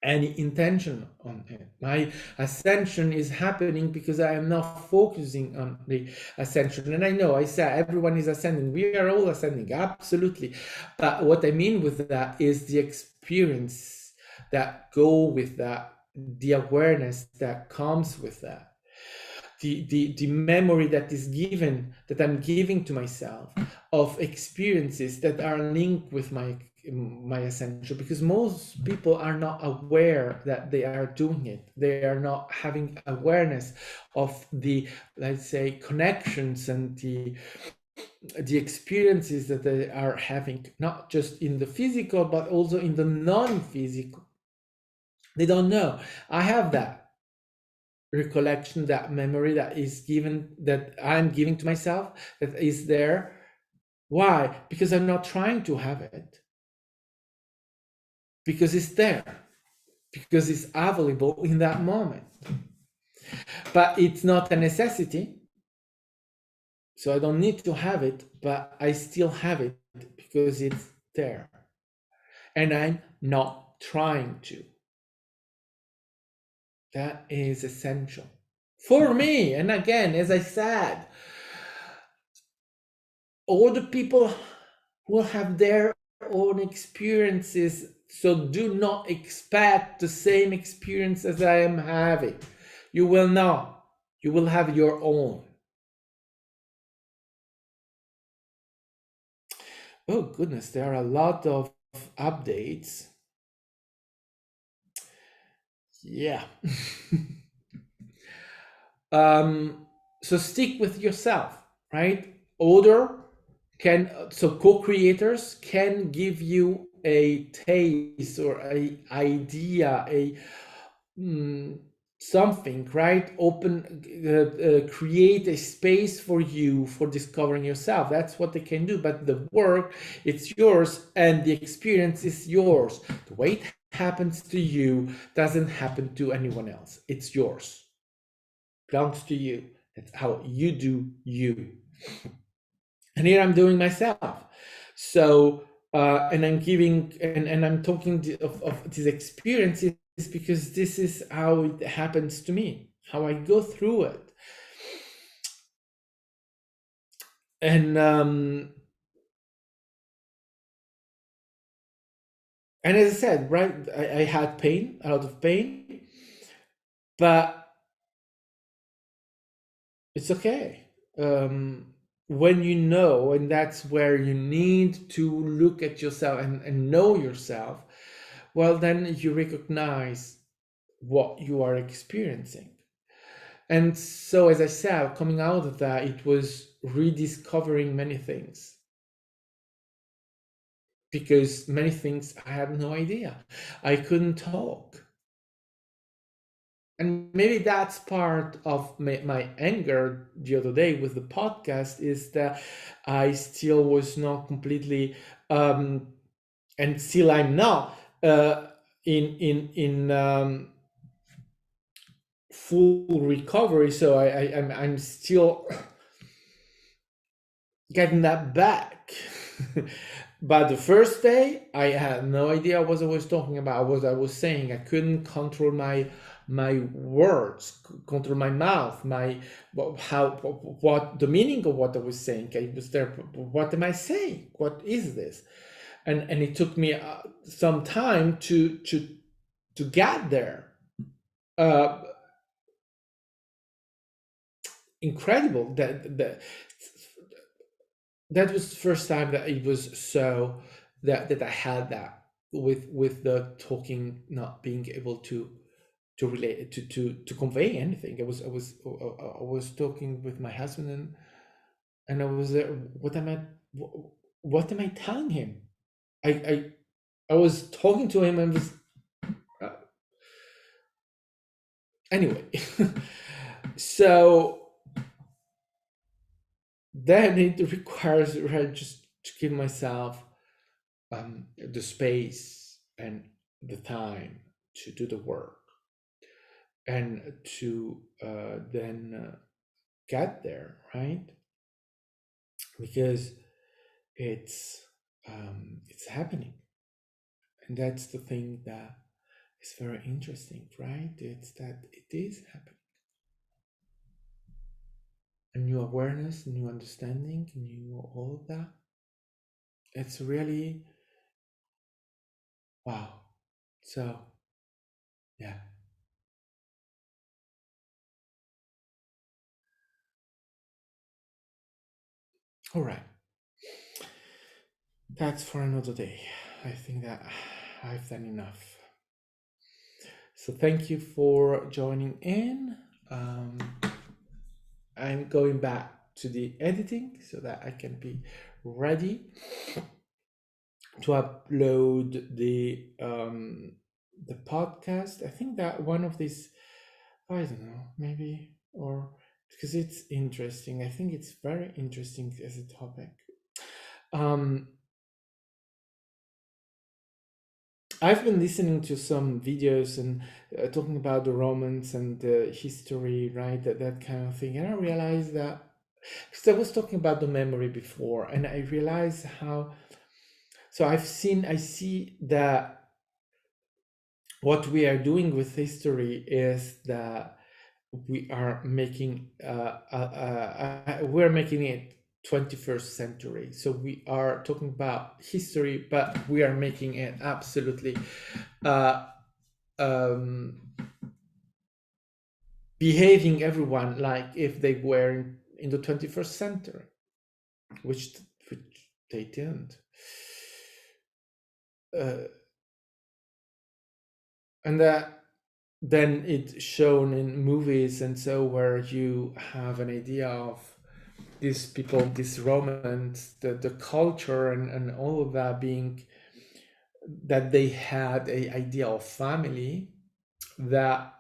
any intention on it. My ascension is happening because I am not focusing on the ascension. And I know I say everyone is ascending. We are all ascending, absolutely. But what I mean with that is the experience that go with that, the awareness that comes with that. the memory that is given, that I'm giving to myself, of experiences that are linked with my essential, because most people are not aware that they are doing it. They are not having awareness of the, let's say, connections and the experiences that they are having, not just in the physical but also in the non-physical. They don't know. I have that recollection, that memory that is given, that I'm giving to myself, that is there. Why? Because I'm not trying to have it, because it's there, because it's available in that moment. But it's not a necessity, so I don't need to have it, but I still have it because it's there, and I'm not trying to. That is essential for me. And again, as I said, all the people will have their own experiences, so do not expect the same experience as I am having. You will not. You will have your own. Oh goodness, there are a lot of updates. Yeah. So stick with yourself, right? Other can, so co-creators can give you a taste or a idea, a something, right? Open, create a space for you for discovering yourself. That's what they can do. But the work, it's yours, and the experience is yours. The way it happens to you doesn't happen to anyone else. It's yours, belongs to you. That's how you do you. And here I'm doing myself. So and I'm giving, and I'm talking of these experiences because this is how it happens to me, how I go through it. And as I said, right, I had pain, a lot of pain, but it's okay. When you know, and that's where you need to look at yourself and know yourself, well, then you recognize what you are experiencing. And so, as I said, coming out of that, it was rediscovering many things, because many things I had no idea. I couldn't talk. And maybe that's part of my anger the other day with the podcast, is that I still was not completely, and still I'm not, in full recovery. So I'm still getting that back. But the first day, I had no idea what I was talking about, what I was saying. I couldn't control my words, control my mouth, my how, what the meaning of what I was saying. I was there. What am I saying? What is this? And it took me some time to get there. Uh, Incredible that was the first time that it was so, that I had that with the talking not being able to relate to convey anything. I was talking with my husband, and I was there. What am I telling him? I was talking to him and was uh, anyway. So then it requires, right, just to give myself the space and the time to do the work, and to then get there, right? Because it's happening, and that's the thing that is very interesting, right? It's that it is happening. A new awareness, new understanding, new all of that. It's really wow. So yeah. All right, that's for another day. I think that I've done enough. So thank you for joining in. Um, I'm going back to the editing so that I can be ready to upload the podcast. I think that one of these, I don't know, maybe, or because it's interesting. I think it's very interesting as a topic. Um, I've been listening to some videos and talking about the Romans and the history, right? That kind of thing, and I realized that because I was talking about the memory before, and I realized how. So I see that what we are doing with history is that we are making we're making it 21st century. So we are talking about history, but we are making it absolutely uh, um, behaving everyone like if they were in the 21st century, which they didn't. Uh, and then it's shown in movies and so where you have an idea of these people, these Romans, the culture and all of that being that they had a idea of family, that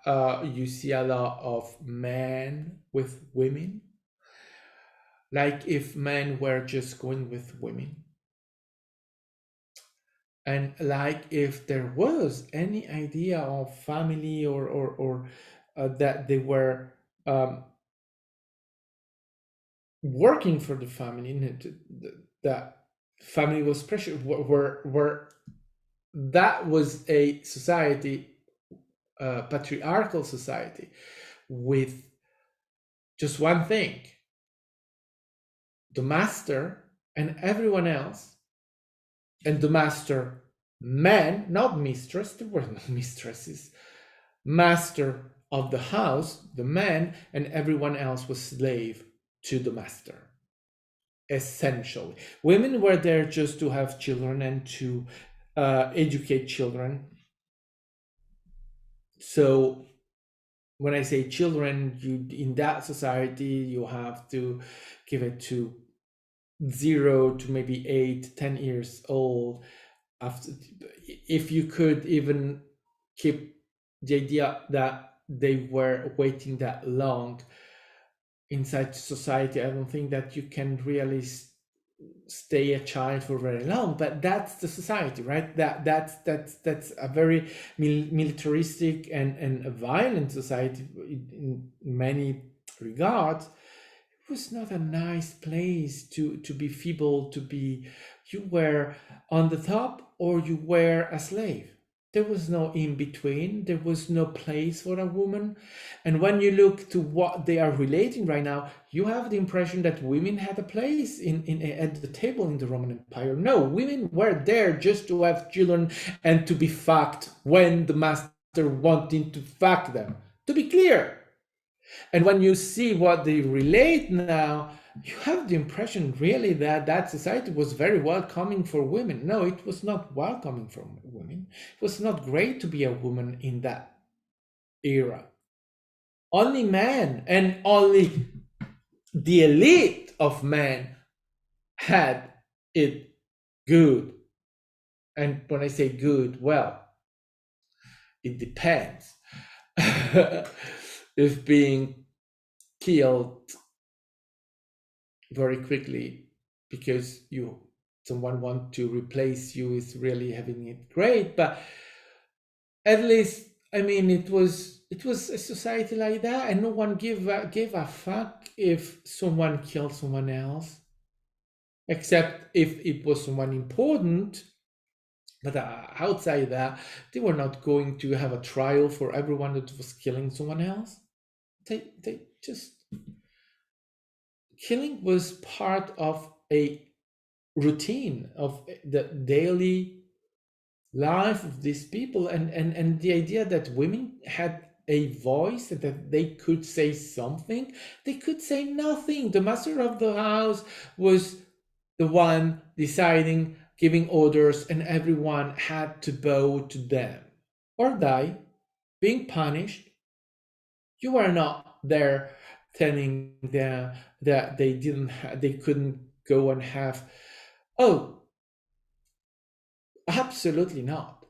you see a lot of men with women, like if men were just going with women, and like if there was any idea of family or that they were working for the family, that family was pressure, where that was a society, patriarchal society, with just one thing: the master and everyone else, and the master man, not mistress. There were no mistresses. Master of the house, the man, and everyone else was slave to the master. Essentially, women were there just to have children and to educate children. So when I say children, you in that society you have to give it to 0 to maybe 8, 10 years old. After, if you could even keep the idea that they were waiting that long inside society, I don't think that you can really stay a child for very long. But that's the society, right? That's a very militaristic and a violent society in many regards. It was not a nice place to be feeble, to be, you were on the top or you were a slave. There was no in between. There was no place for a woman. And when you look to what they are relating right now, you have the impression that women had a place in at the table in the Roman Empire. No, women were there just to have children and to be fucked when the master wanted to fuck them. To be clear. And when you see what they relate now, you have the impression really that that society was very welcoming for women. No, it was not welcoming for women. It was not great to be a woman in that era. Only men and only the elite of men had it good. And when I say good, well, it depends. If being killed very quickly because someone want to replace you is really having it great, but at least, I mean, it was a society like that, and no one gave a fuck if someone killed someone else, except if it was someone important. But outside that, they were not going to have a trial for everyone that was killing someone else. They just, killing was part of a routine of the daily life of these people, and the idea that women had a voice, that they could say something? They could say nothing. The master of the house was the one deciding, giving orders, and everyone had to bow to them or die, being punished. You are not there telling them that they couldn't go and have. Oh, absolutely not.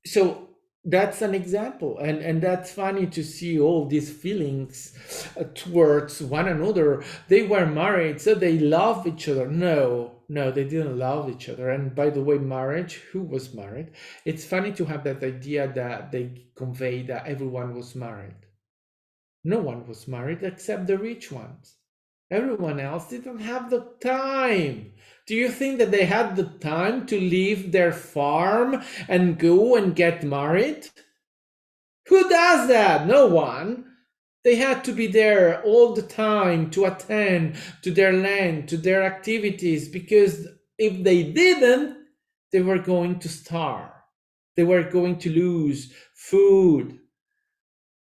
So that's an example, and that's funny to see all these feelings towards one another. They were married, so they love each other. No, no, they didn't love each other. And by the way, marriage, who was married? It's funny to have that idea that they convey that everyone was married. No one was married except the rich ones. Everyone else didn't have the time. Do you think that they had the time to leave their farm and go and get married? Who does that? No one. They had to be there all the time to attend to their land, to their activities, because if they didn't, they were going to starve. They were going to lose food.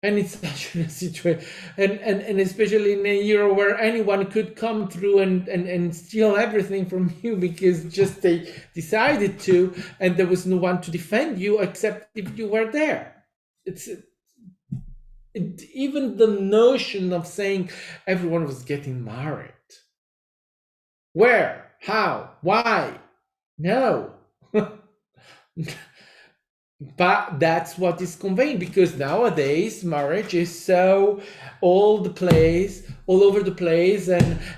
And it's such a situation, and especially in a year where anyone could come through and steal everything from you because just they decided to, and there was no one to defend you except if you were there. It's even the notion of saying everyone was getting married. Where? How? Why? No. But that's what is conveyed, because nowadays marriage is so all over the place,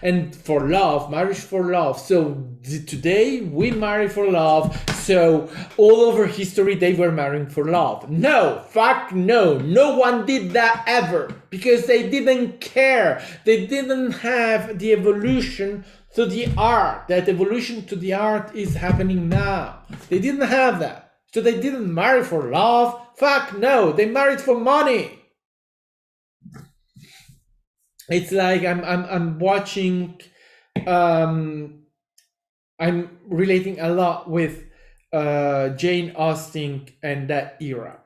and for love, marriage for love. So today we marry for love, so all over history they were marrying for love. No, fuck no, no one did that ever, because they didn't care. They didn't have the evolution to the art. That evolution to the art is happening now. They didn't have that. So they didn't marry for love. Fuck no, they married for money. It's like I'm watching. I'm relating a lot with Jane Austen and that era,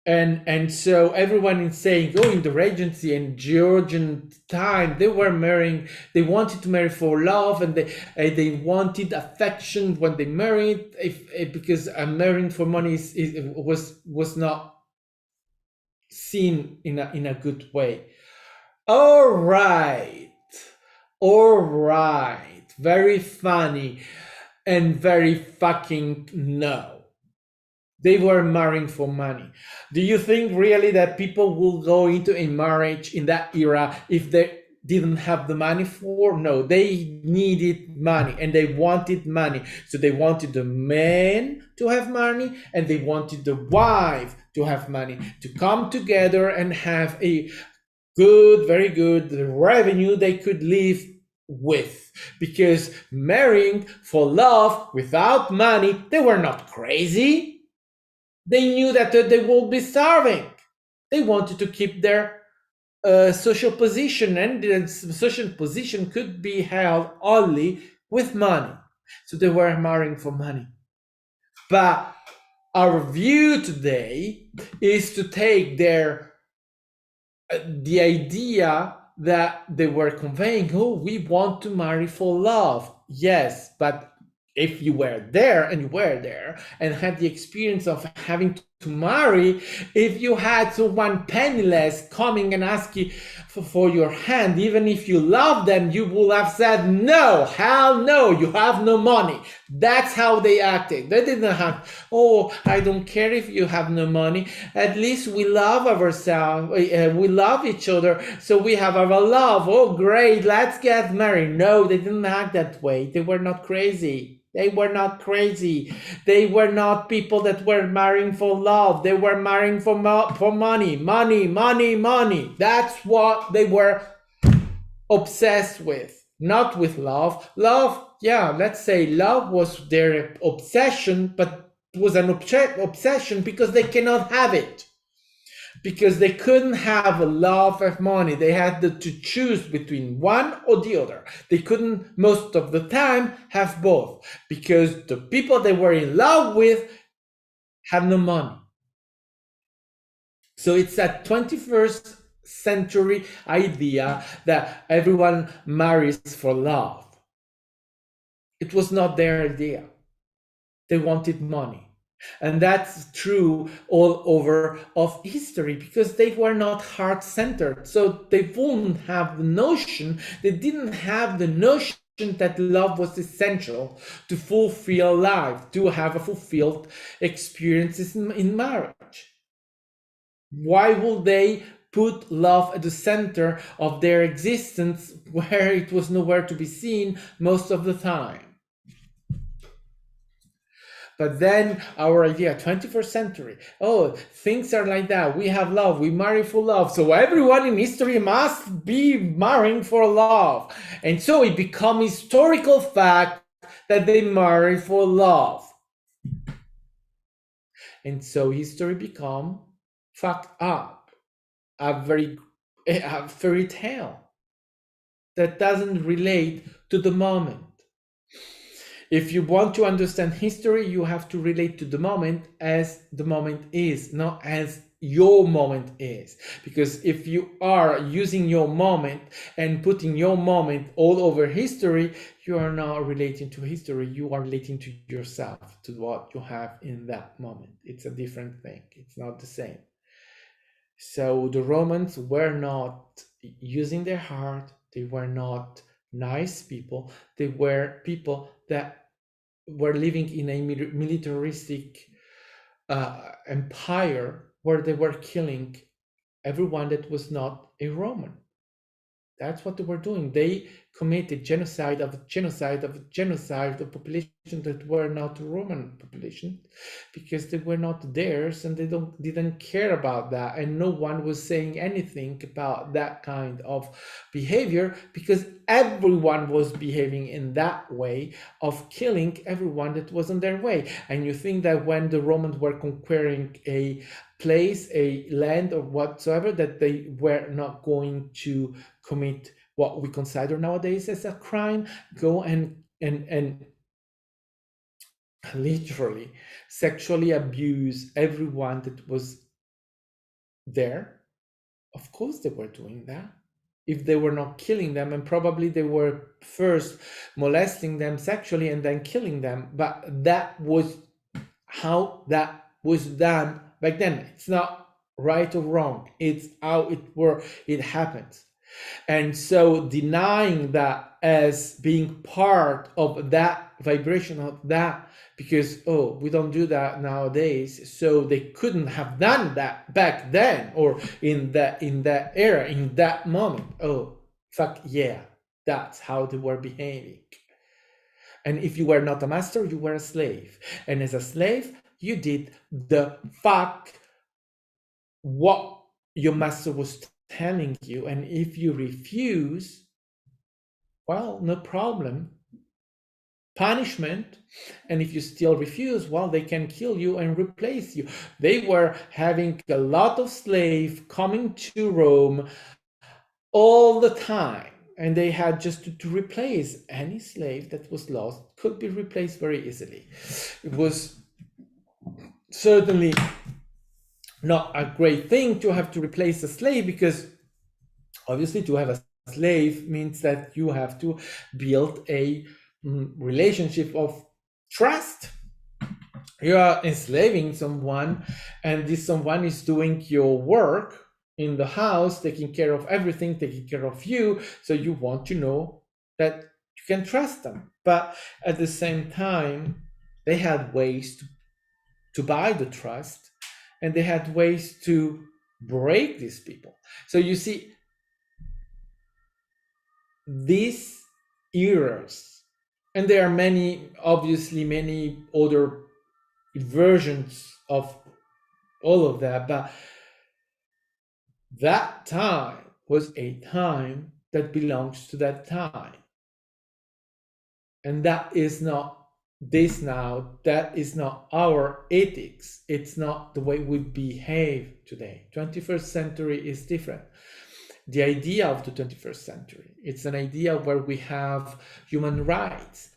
and so everyone is saying, oh, in the Regency and Georgian time, they were marrying. They wanted to marry for love, and they wanted affection when they married. Because marrying for money was not seen in a good way. All right, very funny, and very fucking no. They were marrying for money. Do you think really that people will go into a marriage in that era if they didn't have the money for? No, they needed money and they wanted money. So they wanted the man to have money and they wanted the wife to have money, to come together and have a good, very good revenue they could live with. Because marrying for love without money, they were not crazy. They knew that they would be starving. They wanted to keep their social position, and the social position could be held only with money. So they were marrying for money. But our view today is to take the idea that they were conveying, oh, we want to marry for love. Yes, but if you were there and had the experience of having to marry, if you had someone penniless coming and asking for your hand, even if you love them, you would have said, no, hell no, you have no money. That's how they acted. They didn't have, oh, I don't care if you have no money. At least we love ourselves. We love each other. So we have our love. Oh, great. Let's get married. No, they didn't act that way. They were not crazy. They were not crazy. They were not people that were marrying for love. They were marrying for money. Money. That's what they were obsessed with. Not with love. Love, yeah, let's say love was their obsession, but it was an obsession because they cannot have it. Because they couldn't have a love of money. They had to choose between one or the other. They couldn't, most of the time, have both. Because the people they were in love with had no money. So it's a 21st century idea that everyone marries for love. It was not their idea. They wanted money. And that's true all over of history, because they were not heart-centered. So they wouldn't have the notion, they didn't have the notion that love was essential to fulfill life, to have a fulfilled experiences in marriage. Why would they put love at the center of their existence where it was nowhere to be seen most of the time? But then our idea, 21st century, oh, things are like that. We have love, we marry for love. So everyone in history must be marrying for love. And so it becomes historical fact that they marry for love. And so history become fucked up, a fairy tale that doesn't relate to the moment. If you want to understand history, you have to relate to the moment as the moment is, not as your moment is. Because if you are using your moment and putting your moment all over history, you are not relating to history, you are relating to yourself, to what you have in that moment. It's a different thing, it's not the same. So the Romans were not using their heart, they were not nice people, they were people that were living in a militaristic empire where they were killing everyone that was not a Roman. That's what they were doing. They committed genocide of the population that were not Roman population, because they were not theirs and they didn't care about that, and no one was saying anything about that kind of behavior, because everyone was behaving in that way of killing everyone that was on their way. And you think that when the Romans were conquering a place, a land, or whatsoever, that they were not going to commit what we consider nowadays as a crime, go and literally sexually abuse everyone that was there? Of course they were doing that. If they were not killing them, and probably they were first molesting them sexually and then killing them, but that was how that was done back then. It's not right or wrong, it's how it happens. And so denying that as being part of that vibration of that, because we don't do that nowadays, so they couldn't have done that back then, or in that era, in that moment. Oh fuck yeah, that's how they were behaving. And if you were not a master, you were a slave, and as a slave you did the fuck what your master was telling you. And if you refuse, well, no problem, punishment. And if you still refuse, well, they can kill you and replace you. They were having a lot of slaves coming to Rome all the time, and they had just to replace any slave that was lost, could be replaced very easily. It was certainly not a great thing to have to replace a slave, because obviously to have a slave means that you have to build a relationship of trust. You are enslaving someone, and this someone is doing your work in the house, taking care of everything, taking care of you, so you want to know that you can trust them. But at the same time, they had ways to buy the trust, and they had ways to break these people. So you see, these eras, and there are many, obviously many other versions of all of that, but that time was a time that belongs to that time. And that is not this now, that is not our ethics, it's not the way we behave today. 21st century is different. The idea of the 21st century, it's an idea where we have human rights,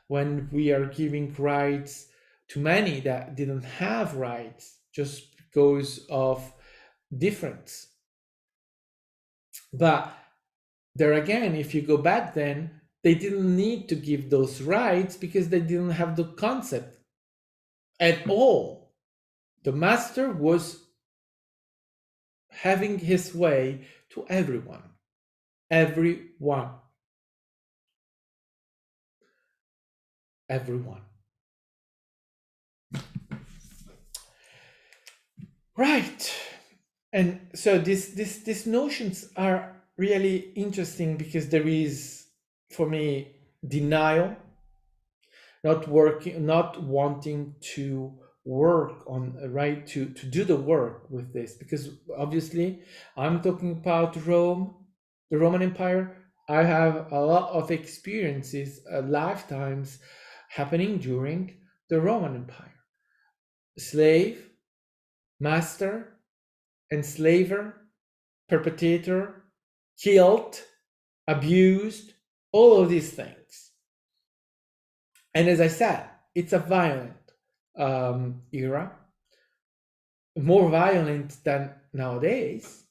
when we are giving rights to many that didn't have rights just because of difference. But there again, if you go back then, they didn't need to give those rights because they didn't have the concept at all. The master was having his way to everyone. Everyone. Everyone. Right. And so these notions are really interesting because there is, for me, denial, not wanting to work on, right, to do the work with this, because obviously I'm talking about Rome, the Roman Empire. I have a lot of experiences, lifetimes happening during the Roman Empire. Slave, master, enslaver, perpetrator, killed, abused, all of these things. And as I said, it's a violent era, more violent than nowadays,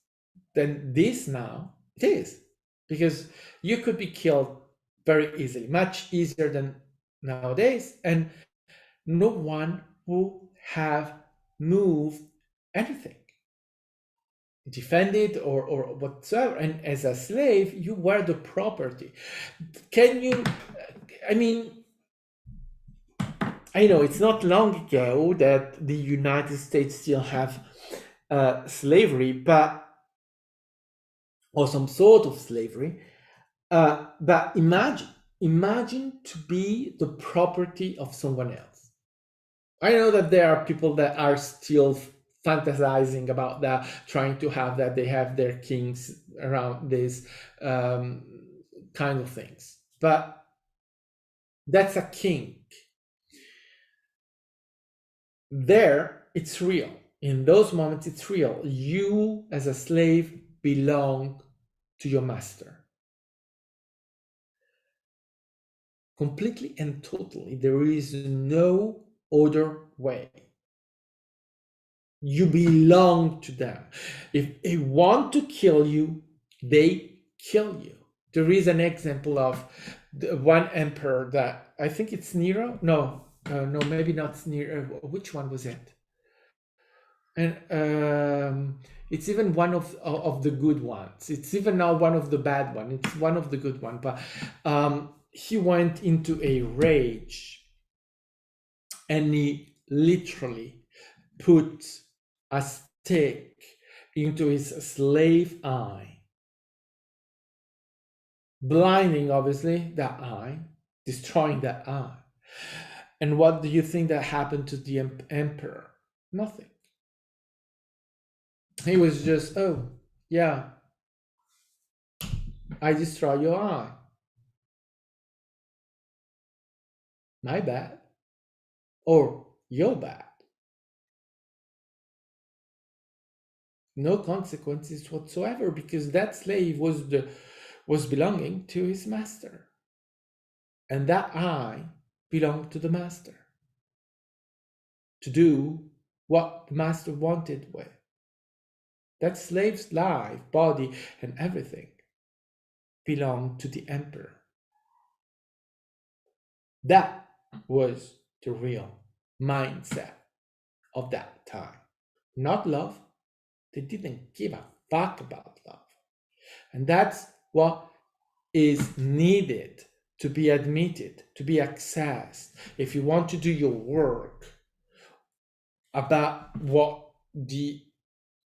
than this now. It is, because you could be killed very easily, much easier than nowadays, and no one will have moved anything, defended or whatsoever. And as a slave, you were the property. Can you, I mean, I know it's not long ago that the United States still have slavery, but, or some sort of slavery. But imagine to be the property of someone else. I know that there are people that are still fantasizing about that, trying to have that they have their kings around this kind of things. But that's a king. There, it's real. In those moments, it's real. You, as a slave, belong to your master. Completely and totally. There is no other way. You belong to them. If they want to kill you, they kill you. There is an example of one emperor that, I think it's Nero. No, maybe not Nero. Which one was it? And it's even one of the good ones. It's even not one of the bad ones. It's one of the good ones. But he went into a rage, and he literally put a stick into his slave eye, blinding, obviously, that eye, destroying that eye. And what do you think that happened to the emperor? Nothing. He was just, oh, yeah, I destroy your eye. My bad. Or your bad. No consequences whatsoever, because that slave was belonging to his master. And that eye belonged to the master, to do what the master wanted with. That slave's life, body, and everything belonged to the emperor. That was the real mindset of that time. Not love. They didn't give a fuck about love. And that's what is needed to be admitted, to be accessed. If you want to do your work about what the,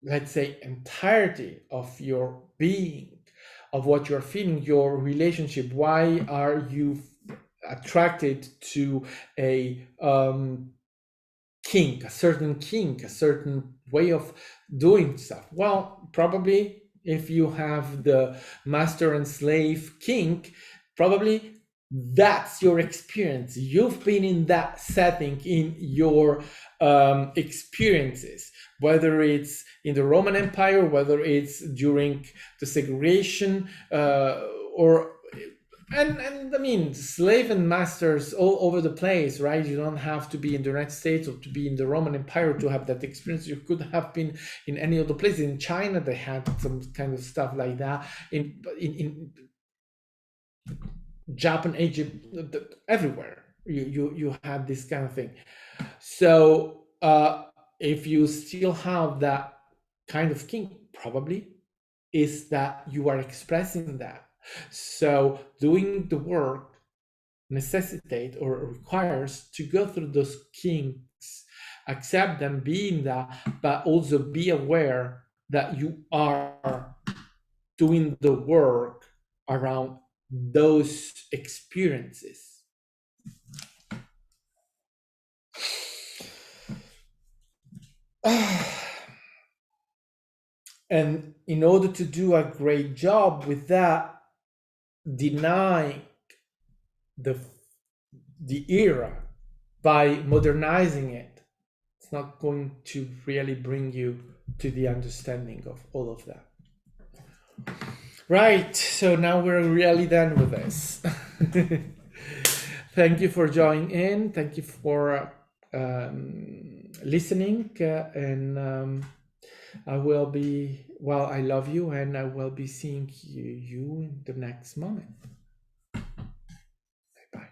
let's say, entirety of your being, of what you're feeling, your relationship, why are you attracted to a king, a certain way of doing stuff? Well, probably if you have the master and slave king, probably that's your experience. You've been in that setting in your experiences, whether it's in the Roman Empire, whether it's during the segregation, or And I mean, slave and masters all over the place, right? You don't have to be in the United States or to be in the Roman Empire to have that experience. You could have been in any other place. In China, they had some kind of stuff like that. In Japan, Egypt, everywhere, you had this kind of thing. So if you still have that kind of king, probably is that you are expressing that. So doing the work necessitate or requires to go through those kinks, accept them, being that, but also be aware that you are doing the work around those experiences. And in order to do a great job with that, deny the the era by modernizing it, it's not going to really bring you to the understanding of all of that. Right, so now we're really done with this. Thank you for joining in. Thank you for listening. And I will be, well, I love you, and I will be seeing you in the next moment. Bye bye.